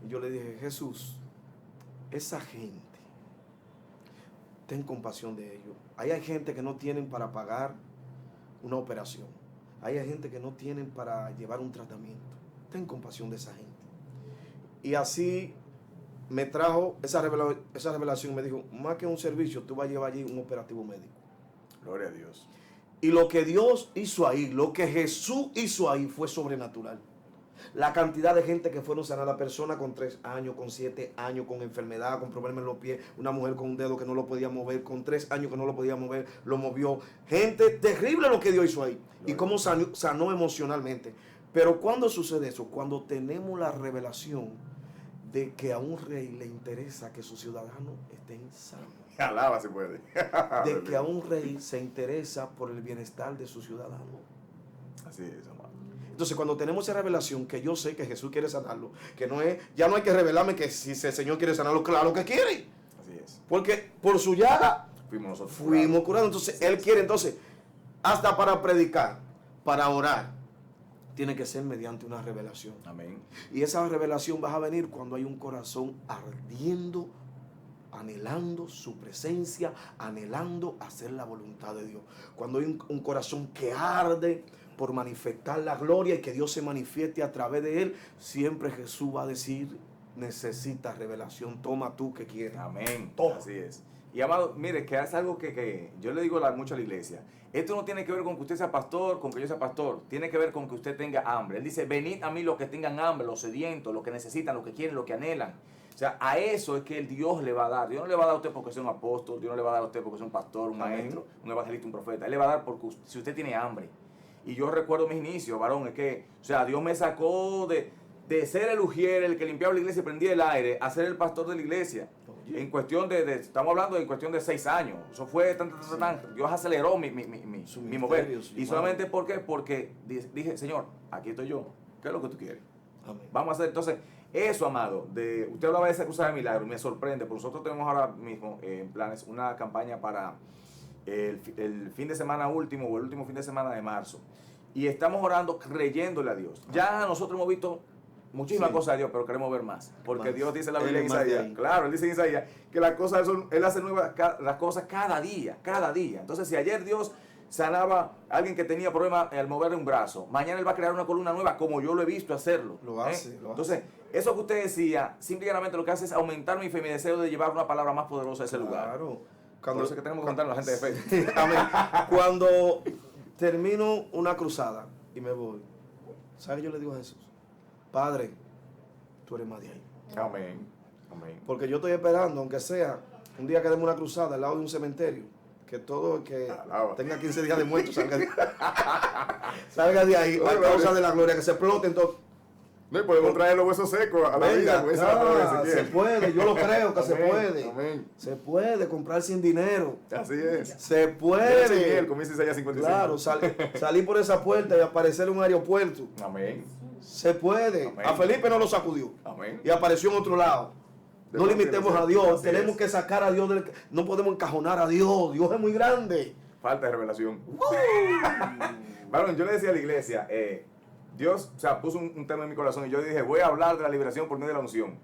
Y yo le dije, Jesús, esa gente, ten compasión de ellos. Ahí hay gente que no tienen para pagar una operación. Ahí hay gente que no tienen para llevar un tratamiento. Ten compasión de esa gente. Y así me trajo esa revelación. Me dijo, más que un servicio, tú vas a llevar allí un operativo médico. Gloria a Dios. Y lo que Dios hizo ahí, lo que Jesús hizo ahí fue sobrenatural. La cantidad de gente que fueron sanadas, personas con 3 años, con 7 años, con enfermedad, con problemas en los pies, una mujer con un dedo que no lo podía mover, con 3 años que no lo podía mover, lo movió. Gente, terrible lo que Dios hizo ahí. Y cómo sanó emocionalmente. Pero ¿cuándo sucede eso? Cuando tenemos la revelación de que a un rey le interesa que sus ciudadanos estén sanos. Alaba si puede. De que a un rey se interesa por el bienestar de sus ciudadanos. Así es, amado. Entonces, cuando tenemos esa revelación, que yo sé que Jesús quiere sanarlo, que no es, ya no hay que revelarme que si el Señor quiere sanarlo, claro que quiere. Así es. Porque por su llaga Fuimos nosotros. fuimos curados. Entonces, Él quiere, entonces, hasta para predicar, para orar, tiene que ser mediante una revelación. Amén. Y esa revelación va a venir cuando hay un corazón ardiendo, anhelando su presencia, anhelando hacer la voluntad de Dios. Cuando hay un corazón que arde por manifestar la gloria y que Dios se manifieste a través de él, siempre Jesús va a decir, necesitas revelación, toma tú que quieres. Amén. Toma. Así es. Y amado, mire, que es algo que yo le digo mucho a la iglesia. Esto no tiene que ver con que usted sea pastor, con que yo sea pastor. Tiene que ver con que usted tenga hambre. Él dice, venid a mí los que tengan hambre, los sedientos, los que necesitan, los que quieren, los que anhelan. O sea, a eso es que el Dios le va a dar. Dios no le va a dar a usted porque sea un apóstol, Dios no le va a dar a usted porque sea un pastor, un maestro, un evangelista, un profeta. Él le va a dar porque si usted tiene hambre. Y yo recuerdo mis inicios, varón, es que, o sea, Dios me sacó de ser el ujier, el que limpiaba la iglesia y prendía el aire, a ser el pastor de la iglesia. En cuestión estamos hablando en cuestión de 6 años. Eso fue tan. Dios aceleró mi mover. Y solamente ¿por qué? Porque dije, Señor, aquí estoy yo. ¿Qué es lo que tú quieres? Amén. Vamos a hacer entonces eso, amado. Usted hablaba de esa cruzada de milagros, me sorprende, porque nosotros tenemos ahora mismo en planes una campaña para el fin de semana último o el último fin de semana de marzo. Y estamos orando, creyéndole a Dios. Ya nosotros hemos visto muchísimas cosas de Dios, pero queremos ver más. Porque Más. Dios dice en la Él Biblia en es más de Isaías. ahí. Claro, Él dice en Isaías que las cosas Él hace nuevas las cosas cada día. Entonces, si ayer Dios sanaba a alguien que tenía problemas al mover un brazo, mañana Él va a crear una columna nueva, como yo lo he visto hacerlo. Lo hace. Entonces, eso que usted decía, simplemente lo que hace es aumentar mi fe y mi deseo de llevar una palabra más poderosa a ese lugar. Claro. Por eso es que tenemos que contar a la gente de fe. Amén. Cuando termino una cruzada y me voy, ¿sabes qué yo le digo a Jesús? Padre, tú eres más de ahí. Amén. Amén. Porque yo estoy esperando, aunque sea un día que demos una cruzada al lado de un cementerio, que todo el que Alaba. tenga 15 días de muerto salga de ahí, a Oye, causa vale. de la gloria, que se exploten todo. No, y podemos traer los huesos secos a la vida. Como dice la palabra de Se Ezequiel. puede, yo lo creo que se Amén, puede. amén. Se puede comprar sin dinero. Así es. Se Miel, puede. como dice Isaías 55. Claro, salir por esa puerta y aparecer en un aeropuerto. Amén. Se puede. Amén. A Felipe no lo sacudió. Amén. Y apareció en otro lado. De No todo limitemos tiene que a ser. Dios. Así Tenemos es. que sacar a Dios del... No podemos encajonar a Dios. Dios es muy grande. Falta de revelación. Varón, yo le decía a la iglesia, Dios, o sea, puso un tema en mi corazón y yo dije, voy a hablar de la liberación por medio de la unción.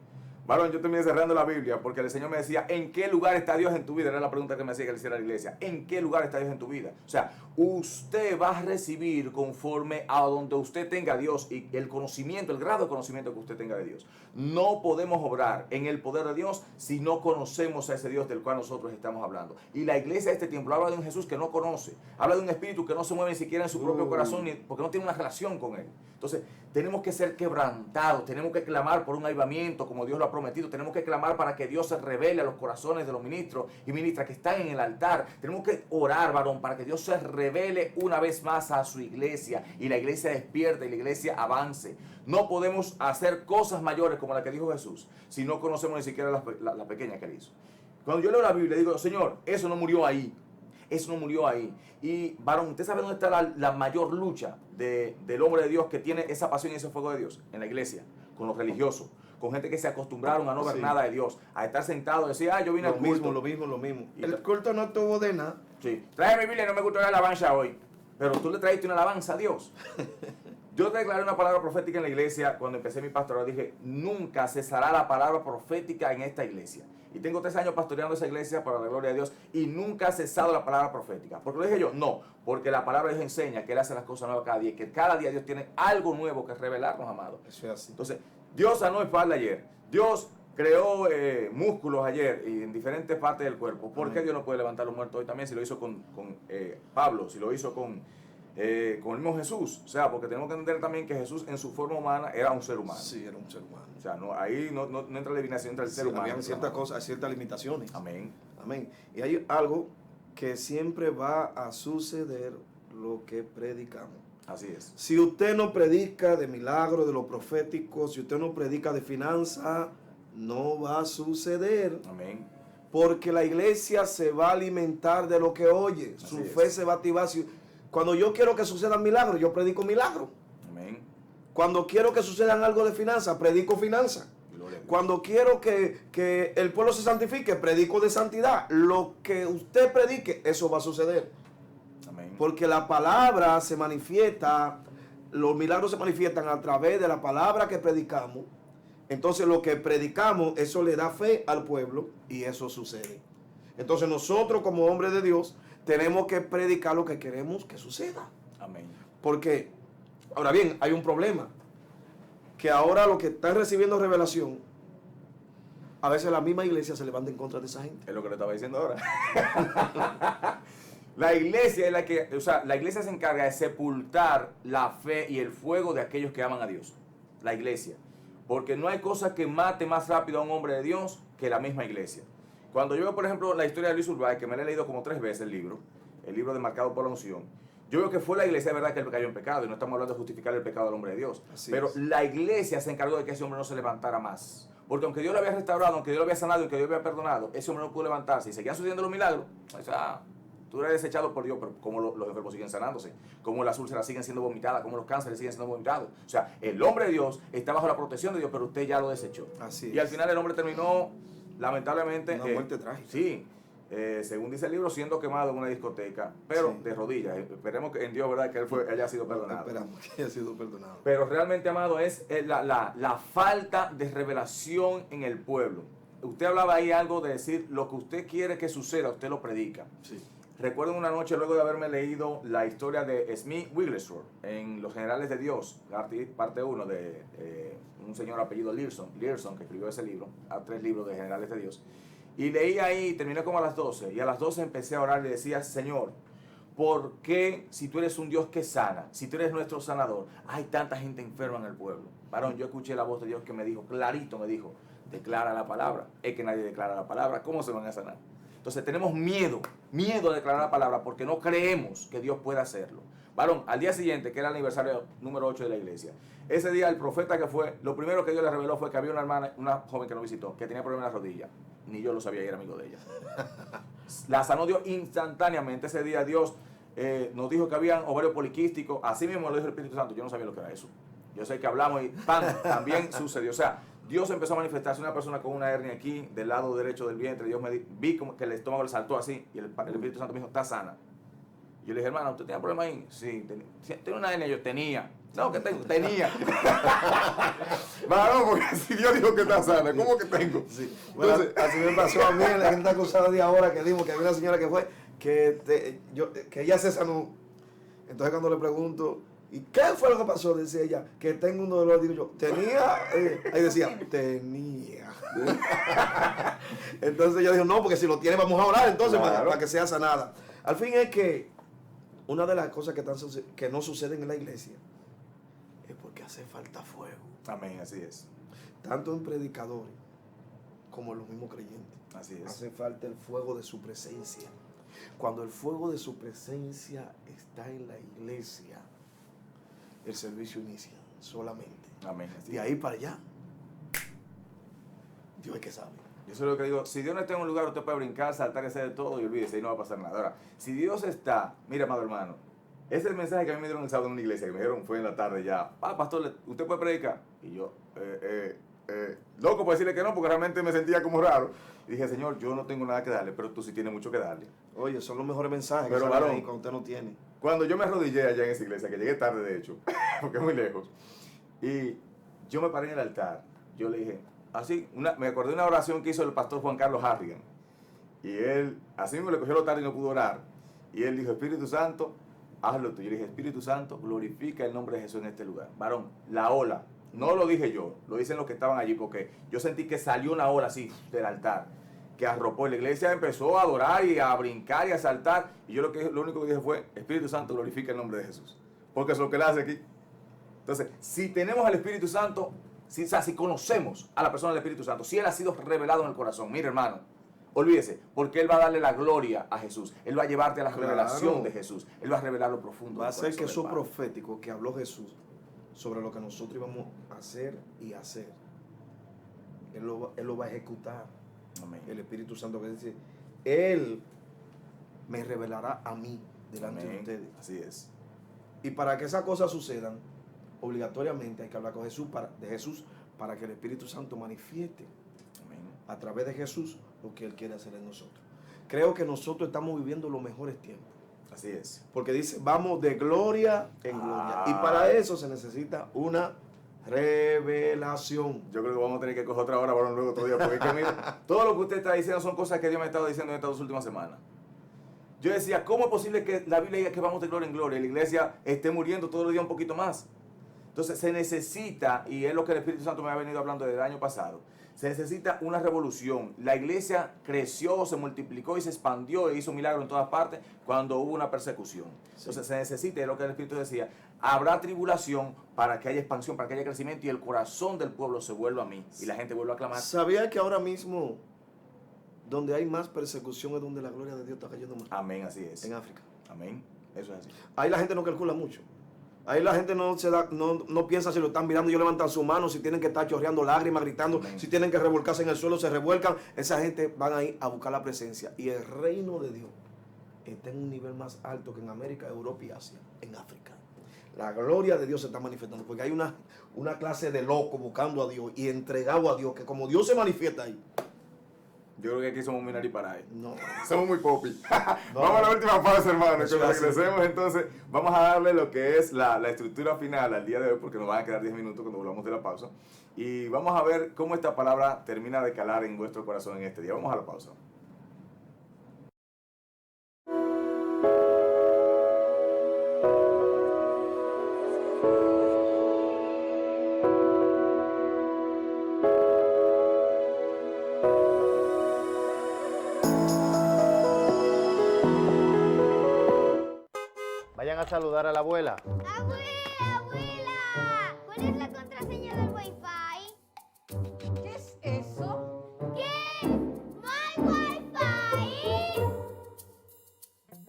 Varón, yo terminé cerrando la Biblia porque el Señor me decía, ¿en qué lugar está Dios en tu vida? Era la pregunta que me hacía que le hiciera a la iglesia. ¿En qué lugar está Dios en tu vida? O sea, usted va a recibir conforme a donde usted tenga a Dios y el conocimiento, el grado de conocimiento que usted tenga de Dios. No podemos obrar en el poder de Dios si no conocemos a ese Dios del cual nosotros estamos hablando. Y la iglesia de este tiempo habla de un Jesús que no conoce, habla de un espíritu que no se mueve ni siquiera en su propio corazón porque no tiene una relación con él. Entonces, tenemos que ser quebrantados, tenemos que clamar por un avivamiento como Dios lo ha prometido, tenemos que clamar para que Dios se revele a los corazones de los ministros y ministras que están en el altar. Tenemos que orar, varón, para que Dios se revele una vez más a su iglesia y la iglesia despierte y la iglesia avance. No podemos hacer cosas mayores como la que dijo Jesús si no conocemos ni siquiera la pequeña que él hizo. Cuando yo leo la Biblia digo, Señor, eso no murió ahí. Eso no murió ahí. Y, varón, ¿usted sabe dónde está la mayor lucha del hombre de Dios que tiene esa pasión y ese fuego de Dios? En la iglesia, con los religiosos, con gente que se acostumbraron a no ver Sí. nada de Dios, a estar sentado y decir, yo vine al culto. Lo mismo. Y El culto no tuvo de nada. Sí, trae mi Biblia, no me gustó la alabanza hoy. Pero tú le trajiste una alabanza a Dios. Yo te declaré una palabra profética en la iglesia cuando empecé mi pastorado. Dije, nunca cesará la palabra profética en esta iglesia. Y tengo 3 años pastoreando esa iglesia para la gloria de Dios y nunca ha cesado la palabra profética. ¿Por qué lo dije yo? No, porque la palabra de Dios enseña que Él hace las cosas nuevas cada día y que cada día Dios tiene algo nuevo que revelarnos, amados. Eso es así. Entonces, Dios sanó espalda ayer. Dios creó músculos ayer y en diferentes partes del cuerpo. ¿Por qué Dios no puede levantar los muertos hoy también si lo hizo con Pablo, si lo hizo con el mismo Jesús? O sea, porque tenemos que entender también que Jesús en su forma humana era un ser humano. Sí, era un ser humano. O sea, ahí no entra la divinación, entra el ser humano. Habían ciertas cosas, hay ciertas limitaciones. Amén. Amén. Y hay algo que siempre va a suceder, lo que predicamos. Así es. Si usted no predica de milagro, de lo profético, si usted no predica de finanzas, no va a suceder. Amén. Porque la iglesia se va a alimentar de lo que oye. Su Así es. fe se va a activar. Cuando yo quiero que sucedan milagros, yo predico milagros. Amén. Cuando quiero que sucedan algo de finanzas, predico finanzas. Gloria a Dios. Cuando quiero que el pueblo se santifique, predico de santidad. Lo que usted predique, eso va a suceder. Amén. Porque la palabra se manifiesta los milagros se manifiestan a través de la palabra que predicamos. Entonces lo que predicamos, eso le da fe al pueblo y eso sucede. Entonces nosotros como hombres de Dios tenemos que predicar lo que queremos que suceda. Amén. Porque, ahora bien, hay un problema. Que ahora los que están recibiendo revelación, a veces la misma iglesia se levanta en contra de esa gente. Es lo que le estaba diciendo ahora. La iglesia es la que, o sea, la iglesia se encarga de sepultar la fe y el fuego de aquellos que aman a Dios. La iglesia. Porque no hay cosa que mate más rápido a un hombre de Dios que la misma iglesia. Cuando yo veo, por ejemplo, la historia de Luis Urbay, que me la he leído como 3 veces el libro de Marcado por la Unción, yo veo que fue la iglesia, de verdad, que él cayó en pecado, y no estamos hablando de justificar el pecado del hombre de Dios. Pero la iglesia se encargó de que ese hombre no se levantara más. Porque aunque Dios lo había restaurado, aunque Dios lo había sanado, aunque Dios lo había perdonado, ese hombre no pudo levantarse. Y seguían sucediendo los milagros. O sea, tú eres desechado por Dios, pero como los enfermos siguen sanándose, como las úlceras siguen siendo vomitadas, como los cánceres siguen siendo vomitados. O sea, el hombre de Dios está bajo la protección de Dios, pero usted ya lo desechó. Así y al final el hombre terminó, lamentablemente, una muerte trágica. Sí, según dice el libro, siendo quemado en una discoteca, pero Sí. de rodillas. Esperemos que en Dios, ¿verdad?, que él haya sido perdonado. Esperamos que haya sido perdonado. Pero realmente, amado, es la falta de revelación en el pueblo. Usted hablaba ahí algo de decir, lo que usted quiere que suceda, usted lo predica. Sí. Recuerdo una noche, luego de haberme leído la historia de Smith Wigglesworth en Los Generales de Dios, parte 1 de un señor apellido Learson, que escribió ese libro, 3 libros de Generales de Dios. Y leí ahí, terminé como a las 12, y a las 12 empecé a orar y decía, Señor, ¿por qué si tú eres un Dios que sana, si tú eres nuestro sanador, hay tanta gente enferma en el pueblo? Varón, yo escuché la voz de Dios que me dijo, clarito me dijo, declara la palabra. Es que nadie declara la palabra, ¿cómo se van a sanar? Entonces tenemos miedo de declarar la palabra porque no creemos que Dios pueda hacerlo. Varón, al día siguiente, que era el aniversario número 8 de la iglesia, ese día el profeta que fue, lo primero que Dios le reveló fue que había una hermana, una joven que nos visitó, que tenía problemas en la rodilla. Ni yo lo sabía y era amigo de ella. La sanó Dios instantáneamente. Ese día Dios nos dijo que habían ovarios poliquísticos. Así mismo lo dijo el Espíritu Santo. Yo no sabía lo que era eso. Yo sé que hablamos y ¡pam! También sucedió. O sea, Dios empezó a manifestarse una persona con una hernia aquí, del lado derecho del vientre. Dios vi como que el estómago le saltó así y el Espíritu Santo me dijo, está sana. Yo le dije, hermano, ¿usted tenía problema ahí? Sí, tenía una hernia. Yo tenía. No, que tengo. Tenía. Varón, porque si Dios dijo que está sana, ¿cómo que tengo? Sí. Bueno, Entonces, así me pasó a mí en la gente acusada de ahora que dimos que había una señora que fue, que ella se sanó. Entonces cuando le pregunto, ¿y qué fue lo que pasó? Decía ella, que tengo un dolor. Digo yo, tenía. Ahí decía, tenía. Entonces yo digo, no, porque si lo tiene vamos a orar entonces Claro. para que sea sanada. Al fin es que una de las cosas que no suceden en la iglesia es porque hace falta fuego. amén, así es. Tanto en predicadores como en los mismos creyentes. Así es. Hace falta el fuego de su presencia. Cuando el fuego de su presencia está en la iglesia, el servicio inicia solamente. Amén. Así De es. ahí para allá, Dios es que sabe. Yo sé lo que digo, si Dios no está en un lugar, usted puede brincar, saltar y hacer de todo y olvídese y no va a pasar nada. Ahora, si Dios está, mira, amado hermano, ese es el mensaje que a mí me dieron el sábado en una iglesia, que me dijeron, fue en la tarde ya, pastor, ¿usted puede predicar? Y yo, loco por decirle que no, porque realmente me sentía como raro. Y dije, Señor, yo no tengo nada que darle, pero tú sí tienes mucho que darle. Oye, son los mejores mensajes Pero, que salen varón, ahí cuando usted no tiene. Cuando yo me arrodillé allá en esa iglesia, que llegué tarde de hecho, porque es muy lejos, y yo me paré en el altar, yo le dije, así, me acordé de una oración que hizo el pastor Juan Carlos Harrigan, y él, así mismo le cogió el altar y no pudo orar, y él dijo, Espíritu Santo, hazlo tú. Yo le dije, Espíritu Santo, glorifica el nombre de Jesús en este lugar. Varón, la ola, no lo dije yo, lo dicen los que estaban allí, porque yo sentí que salió una ola así del altar, que arropó, y la iglesia empezó a adorar y a brincar y a saltar, y yo lo único que dije fue, Espíritu Santo, glorifica el nombre de Jesús, porque es lo que él hace aquí. Entonces, si tenemos al Espíritu Santo, si conocemos a la persona del Espíritu Santo, si Él ha sido revelado en el corazón, mire hermano, olvídese, porque Él va a darle la gloria a Jesús, Él va a llevarte a la revelación de Jesús, Él va a revelar lo profundo. Va a del ser que corazón eso del Padre. profético que habló Jesús sobre lo que nosotros íbamos a hacer y hacer, Él lo va a ejecutar. Amén. El Espíritu Santo que dice, Él me revelará a mí delante de Amén. ustedes. Así es. Y para que esas cosas sucedan, obligatoriamente hay que hablar con Jesús de Jesús para que el Espíritu Santo manifieste Amén. a través de Jesús lo que Él quiere hacer en nosotros. Creo que nosotros estamos viviendo los mejores tiempos. Así es. Porque dice, vamos de gloria en gloria. Y para eso se necesita una revelación. Yo creo que vamos a tener que coger otra hora, varón, luego otro día, porque es que, mira, todo lo que usted está diciendo son cosas que Dios me ha estado diciendo en estas 2 últimas semanas. Yo decía, ¿cómo es posible que la Biblia diga que vamos de gloria en gloria y la iglesia esté muriendo todos los días un poquito más? Entonces se necesita, y es lo que el Espíritu Santo me ha venido hablando desde el año pasado, se necesita una revolución. La iglesia creció, se multiplicó y se expandió e hizo milagros en todas partes cuando hubo una persecución. Entonces se necesita, es lo que el Espíritu decía, habrá tribulación para que haya expansión, para que haya crecimiento y el corazón del pueblo se vuelva a mí y la gente vuelva a clamar. ¿Sabía que ahora mismo donde hay más persecución es donde la gloria de Dios está cayendo más? Amén, así es. En África. Amén, eso es así. Ahí la gente no calcula mucho. Ahí la gente no piensa si lo están mirando, ellos levantan su mano, si tienen que estar chorreando lágrimas, gritando, Amén. si tienen que revolcarse en el suelo, se revuelcan. Esa gente van ahí a buscar la presencia. Y el reino de Dios está en un nivel más alto que en América, Europa y Asia, en África. La gloria de Dios se está manifestando porque hay una clase de locos buscando a Dios y entregado a Dios, que como Dios se manifiesta ahí. Yo creo que aquí somos Minari para él. No. Somos muy popi. No. Vamos a la última fase, hermano. Eso Cuando es así. regresemos, entonces, vamos a darle lo que es la estructura final al día de hoy, porque nos van a quedar 10 minutos cuando volvamos de la pausa. Y vamos a ver cómo esta palabra termina de calar en vuestro corazón en este día. Vamos a la pausa. Vayan a saludar a la abuela. Abuela, abuela, ¿cuál es la contraseña del Wi-Fi? ¿Qué es eso? ¿Qué? ¡My Wi-Fi!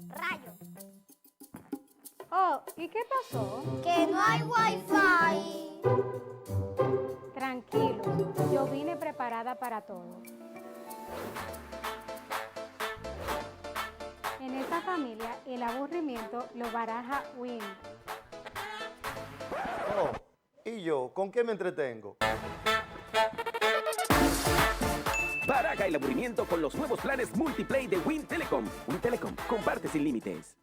Rayo. Oh, ¿y qué pasó? Que no hay Wi-Fi. Tranquilos, yo vine preparada para todo. En esta familia, el aburrimiento lo baraja Win. Oh, ¿y yo? ¿Con qué me entretengo? Baraja el aburrimiento con los nuevos planes Multiplay de Win Telecom. Win Telecom, comparte sin límites.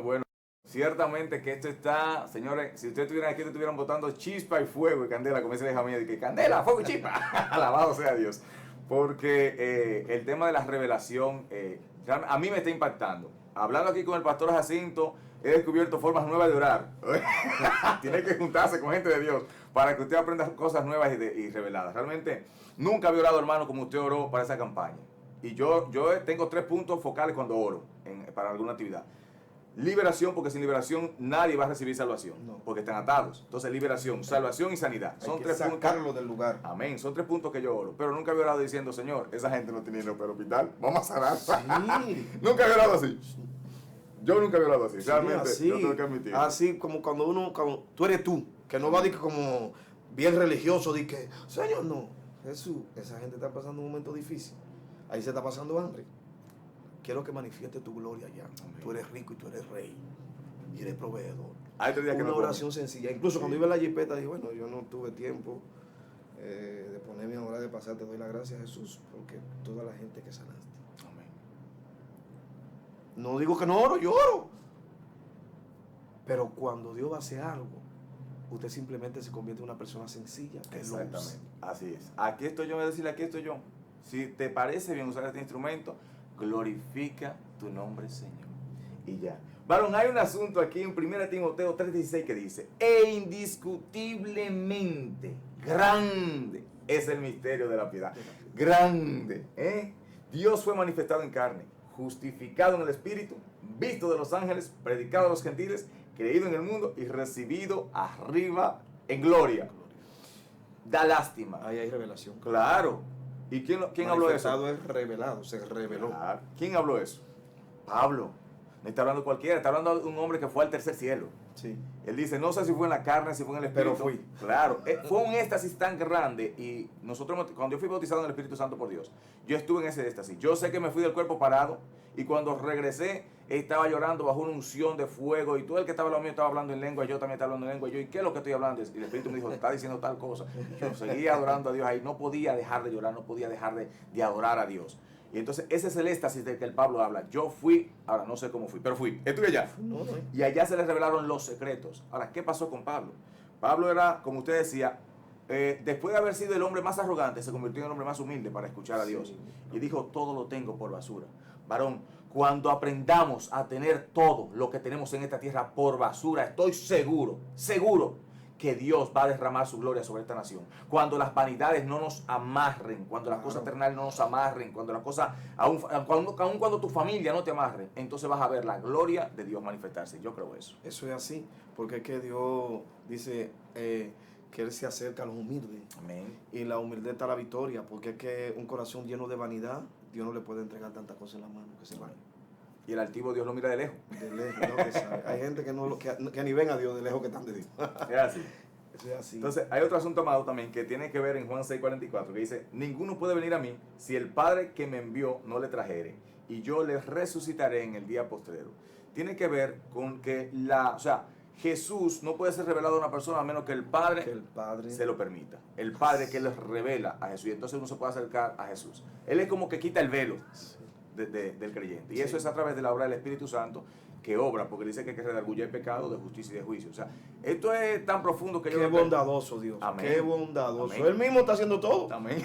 Bueno, ciertamente que esto está, señores, si ustedes estuvieran aquí, estuvieran botando chispa y fuego y candela, como dice la hija mía, de que candela, fuego y chispa, alabado sea Dios, porque el tema de la revelación a mí me está impactando. Hablando aquí con el pastor Jacinto, he descubierto formas nuevas de orar. Tiene que juntarse con gente de Dios para que usted aprenda cosas nuevas y reveladas. Realmente, nunca había orado, hermano, como usted oró para esa campaña. Y yo tengo 3 puntos focales cuando oro para alguna actividad. Liberación, porque sin liberación nadie va a recibir salvación, No. porque están atados. Entonces, liberación, salvación y sanidad. Hay Son que 3 puntos. sacarlo del lugar. Amén. Son 3 puntos que yo oro. Pero nunca había orado diciendo, Señor, esa gente no tiene dinero para el hospital. Vamos a sanar. Sí. Nunca había orado así. Yo nunca había orado así. Sí, Realmente, así, yo tengo que admitir. así como cuando tú eres tú, que no va a decir como bien religioso, de que, Señor, no, Jesús, esa gente está pasando un momento difícil. Ahí se está pasando hambre. Quiero que manifieste tu gloria allá. Amén. Tú eres rico y tú eres rey. Y eres proveedor. Hay 3 días que Una no oración sencilla. Incluso cuando Sí. iba en la jipeta, dije, bueno, yo no tuve tiempo de ponerme a orar de pasar. Te doy las gracias, Jesús, porque toda la gente que sanaste. Amén. No digo que no oro, yo oro. Pero cuando Dios va a hacer algo, usted simplemente se convierte en una persona sencilla. Que lo usa. Exactamente. Así es. Aquí estoy yo, voy a decirle, aquí estoy yo. Si te parece bien usar este instrumento, glorifica tu nombre, Señor. Y ya. Varón, hay un asunto aquí en 1 Timoteo 3:16 que dice, e indiscutiblemente grande es el misterio de la piedad. Grande. Dios fue manifestado en carne, justificado en el Espíritu, visto de los ángeles, predicado a los gentiles, creído en el mundo y recibido arriba en gloria. Da lástima. Ahí hay revelación. Claro. ¿Y quién habló de eso? Manifestado es revelado, se reveló. Claro. ¿Quién habló eso? Pablo. No está hablando cualquiera, está hablando de un hombre que fue al tercer cielo. Sí. Él dice, no sé si fue en la carne, si fue en el Espíritu. Pero fui. Claro, fue un éxtasis tan grande y nosotros, cuando yo fui bautizado en el Espíritu Santo por Dios, yo estuve en ese éxtasis. Yo sé que me fui del cuerpo parado y cuando regresé estaba llorando bajo una unción de fuego y todo el que estaba al lado mío estaba hablando en lengua, yo también estaba hablando en lengua. Y yo, ¿y qué es lo que estoy hablando? Y el Espíritu me dijo, está diciendo tal cosa. Yo seguía adorando a Dios ahí, no podía dejar de llorar, no podía dejar de adorar a Dios. Y entonces ese es el éxtasis del que el Pablo habla. Yo fui, ahora no sé cómo fui, pero fui, estuve allá. Y allá se le revelaron los secretos. Ahora, ¿qué pasó con Pablo? Pablo era, como usted decía, después de haber sido el hombre más arrogante, se convirtió en el hombre más humilde para escuchar a Dios. Y dijo, todo lo tengo por basura. Varón, cuando aprendamos a tener todo lo que tenemos en esta tierra por basura, estoy seguro que Dios va a derramar su gloria sobre esta nación. Cuando las vanidades no nos amarren, cuando las cosas terrenales no nos amarren, cuando las cosas, aun cuando tu familia no te amarre, entonces vas a ver la gloria de Dios manifestarse. Yo creo eso. Eso es así, porque es que Dios dice que Él se acerca a los humildes. Amén. Y la humildad está la victoria, porque es que un corazón lleno de vanidad, Dios no le puede entregar tantas cosas en la mano que se van. Y el altivo Dios lo mira de lejos. De lejos, no que sabe. Hay gente que ni ven a Dios de lejos que están de Dios. Es así. Eso es así. Entonces, hay otro asunto, amado, también que tiene que ver en Juan 6:44, que dice, ninguno puede venir a mí si el Padre que me envió no le trajere, y yo le resucitaré en el día postrero. Tiene que ver con que Jesús no puede ser revelado a una persona a menos que el Padre se lo permita. El Padre que les revela a Jesús, y entonces uno se puede acercar a Jesús. Él es como que quita el velo del creyente. Y eso es a través de la obra del Espíritu Santo que obra, porque dice que hay que redarguir el pecado de justicia y de juicio. O sea, esto es tan profundo que Qué bondadoso Dios. Amén. Qué bondadoso. Amén. Él mismo está haciendo todo. Amén.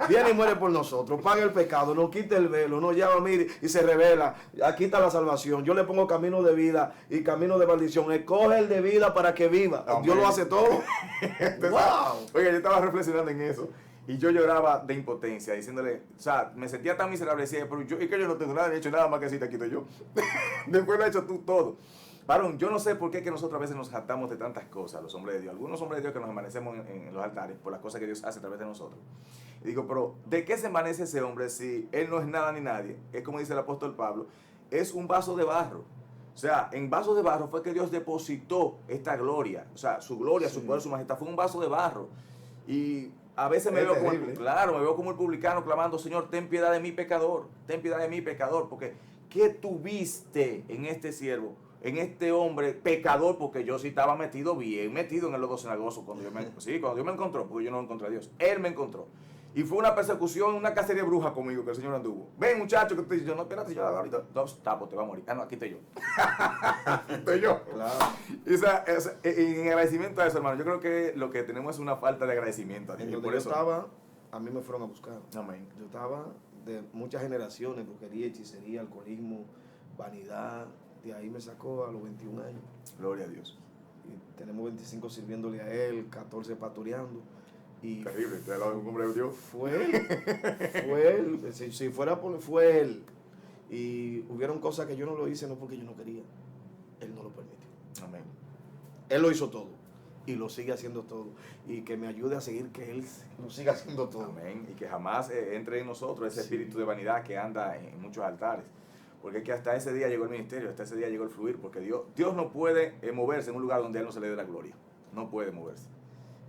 Viene y muere por nosotros, paga el pecado, nos quita el velo, nos llama a mí y se revela. Aquí está la salvación. Yo le pongo camino de vida y camino de maldición. Escoge el de vida para que viva. Amén. Dios lo hace todo. ¡Wow! Oiga, yo estaba reflexionando en eso y yo lloraba de impotencia, diciéndole, o sea, me sentía tan miserable, decía, pero yo, es que yo no tengo nada, ni he hecho nada más que si te quito yo. Después lo has hecho tú todo. Varón, yo no sé por qué que nosotros a veces nos jactamos de tantas cosas, los hombres de Dios. Algunos hombres de Dios que nos amanecemos en los altares por las cosas que Dios hace a través de nosotros. Y digo, pero ¿de qué se amanece ese hombre si él no es nada ni nadie? Es como dice el apóstol Pablo, es un vaso de barro. O sea, en vasos de barro fue que Dios depositó esta gloria. O sea, su gloria, su poder, su majestad. Fue un vaso de barro. Y a veces me veo como el publicano clamando, Señor, ten piedad de mi pecador. Ten piedad de mi pecador. Porque, ¿qué tuviste en este siervo? En este hombre pecador, porque yo sí estaba bien metido en el lodo cenagoso cuando Dios me encontró, porque yo no encontré a Dios. Él me encontró. Y fue una persecución, una cacería de brujas conmigo que el Señor anduvo. Ven, muchacho, que te dice, no, espérate, yo ahorita. No, tapo, te va a morir. Ah, no, aquí estoy yo. Aquí estoy yo. Claro. Y, en agradecimiento a eso, hermano, yo creo que lo que tenemos es una falta de agradecimiento a Dios. En Y donde por yo eso. estaba, a mí me fueron a buscar. Amén. Yo estaba de muchas generaciones, brujería, hechicería, alcoholismo, vanidad. De ahí me sacó a los 21 años. Gloria a Dios. Y tenemos 25 sirviéndole a Él, 14 pastoreando. Y Terrible, te da un hombre de Dios. fue él. Si fuera fue Él. Y hubieron cosas que yo no lo hice, no porque yo no quería. Él no lo permitió. Amén. Él lo hizo todo. Y lo sigue haciendo todo. Y que me ayude a seguir que Él lo siga haciendo todo. Amén. Y que jamás entre en nosotros ese espíritu de vanidad que anda en muchos altares. Porque es que hasta ese día llegó el ministerio, hasta ese día llegó el fluir. Porque Dios no puede moverse en un lugar donde a Él no se le dé la gloria. No puede moverse.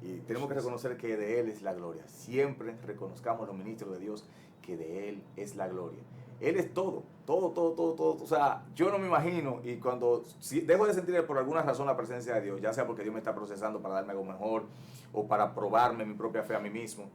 Y tenemos que reconocer que de Él es la gloria. Siempre reconozcamos los ministros de Dios que de Él es la gloria. Él es todo. O sea, yo no me imagino, y cuando dejo de sentir por alguna razón la presencia de Dios, ya sea porque Dios me está procesando para darme algo mejor, o para probarme mi propia fe a mí mismo,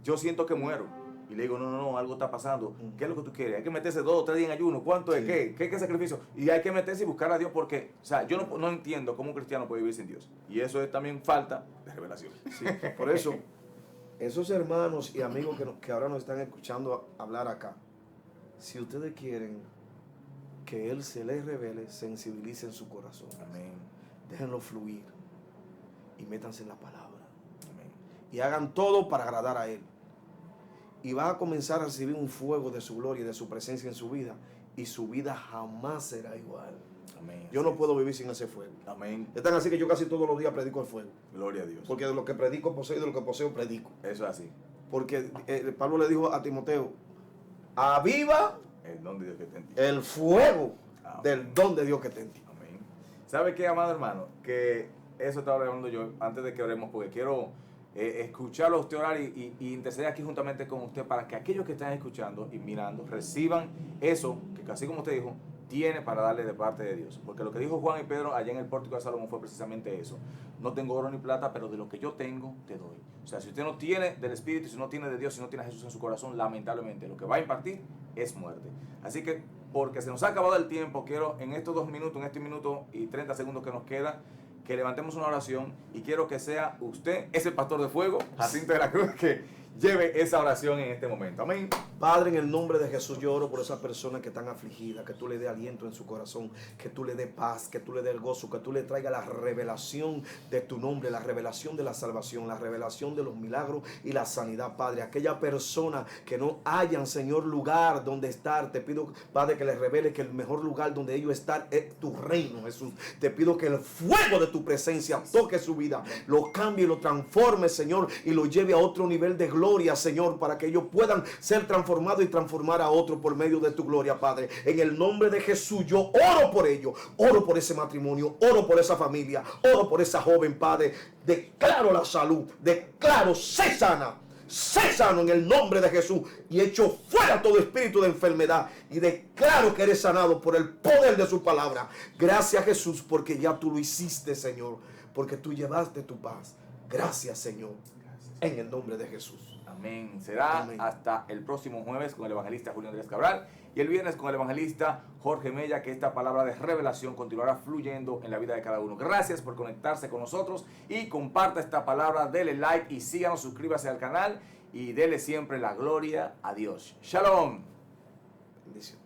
yo siento que muero. Y le digo, no, algo está pasando. ¿Qué es lo que tú quieres? Hay que meterse 2 o 3 días en ayuno. ¿Cuánto es? ¿Qué sacrificio? Y hay que meterse y buscar a Dios porque, o sea, yo no entiendo cómo un cristiano puede vivir sin Dios. Y eso es también falta de revelación. Sí, por eso, esos hermanos y amigos que ahora nos están escuchando hablar acá, si ustedes quieren que Él se les revele, sensibilicen su corazón. Amén. Déjenlo fluir y métanse en la palabra. Amén. Y hagan todo para agradar a Él. Y va a comenzar a recibir un fuego de su gloria y de su presencia en su vida. Y su vida jamás será igual. Amén. Yo no puedo vivir sin ese fuego. Amén. Es tan así que yo casi todos los días predico el fuego. Gloria a Dios. Porque de lo que predico poseo y de lo que poseo predico. Eso es así. Porque Pablo le dijo a Timoteo, aviva El don de Dios que está en ti. El fuego Amén. del don de Dios que está en ti. Amén. ¿Sabe qué, amado hermano? Que eso estaba hablando yo antes de que oremos, porque quiero escucharlo a usted orar y interceder aquí juntamente con usted para que aquellos que están escuchando y mirando reciban eso que, así como usted dijo, tiene para darle de parte de Dios. Porque lo que dijo Juan y Pedro allá en el pórtico de Salomón fue precisamente eso. No tengo oro ni plata, pero de lo que yo tengo, te doy. O sea, si usted no tiene del Espíritu, si no tiene de Dios, si no tiene a Jesús en su corazón, lamentablemente lo que va a impartir es muerte. Así que, porque se nos ha acabado el tiempo, quiero en estos 2 minutos, en este minuto y 30 segundos que nos queda, que levantemos una oración y quiero que sea usted, ese pastor de fuego, Jacinto de la Cruz, que lleve esa oración en este momento. Amén. Padre, en el nombre de Jesús yo oro por esas personas que están afligidas, que tú le des aliento en su corazón, que tú le des paz, que tú le des el gozo, que tú le traigas la revelación de tu nombre, la revelación de la salvación, la revelación de los milagros y la sanidad, Padre. Aquella persona que no hayan, Señor, lugar donde estar, te pido, Padre, que les revele que el mejor lugar donde ellos están es tu reino, Jesús. Te pido que el fuego de tu presencia toque su vida, lo cambie y lo transforme, Señor, y lo lleve a otro nivel de gloria, Señor, para que ellos puedan ser transformados y transformar a otro por medio de tu gloria, Padre. En el nombre de Jesús yo oro por ellos, oro por ese matrimonio, oro por esa familia, oro por esa joven, Padre. Declaro la salud, declaro sé sano en el nombre de Jesús y echo fuera todo espíritu de enfermedad y declaro que eres sanado por el poder de su palabra. Gracias, Jesús, porque ya tú lo hiciste, Señor, porque tú llevaste tu paz. Gracias, Señor, en el nombre de Jesús. Amén. Será Amén. Hasta el próximo jueves con el evangelista Julio Andrés Cabral y el viernes con el evangelista Jorge Mella, que esta palabra de revelación continuará fluyendo en la vida de cada uno. Gracias por conectarse con nosotros y comparta esta palabra, dele like y síganos, suscríbase al canal y dele siempre la gloria a Dios. Shalom. Bendición.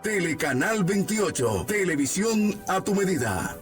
Telecanal 28, televisión a tu medida.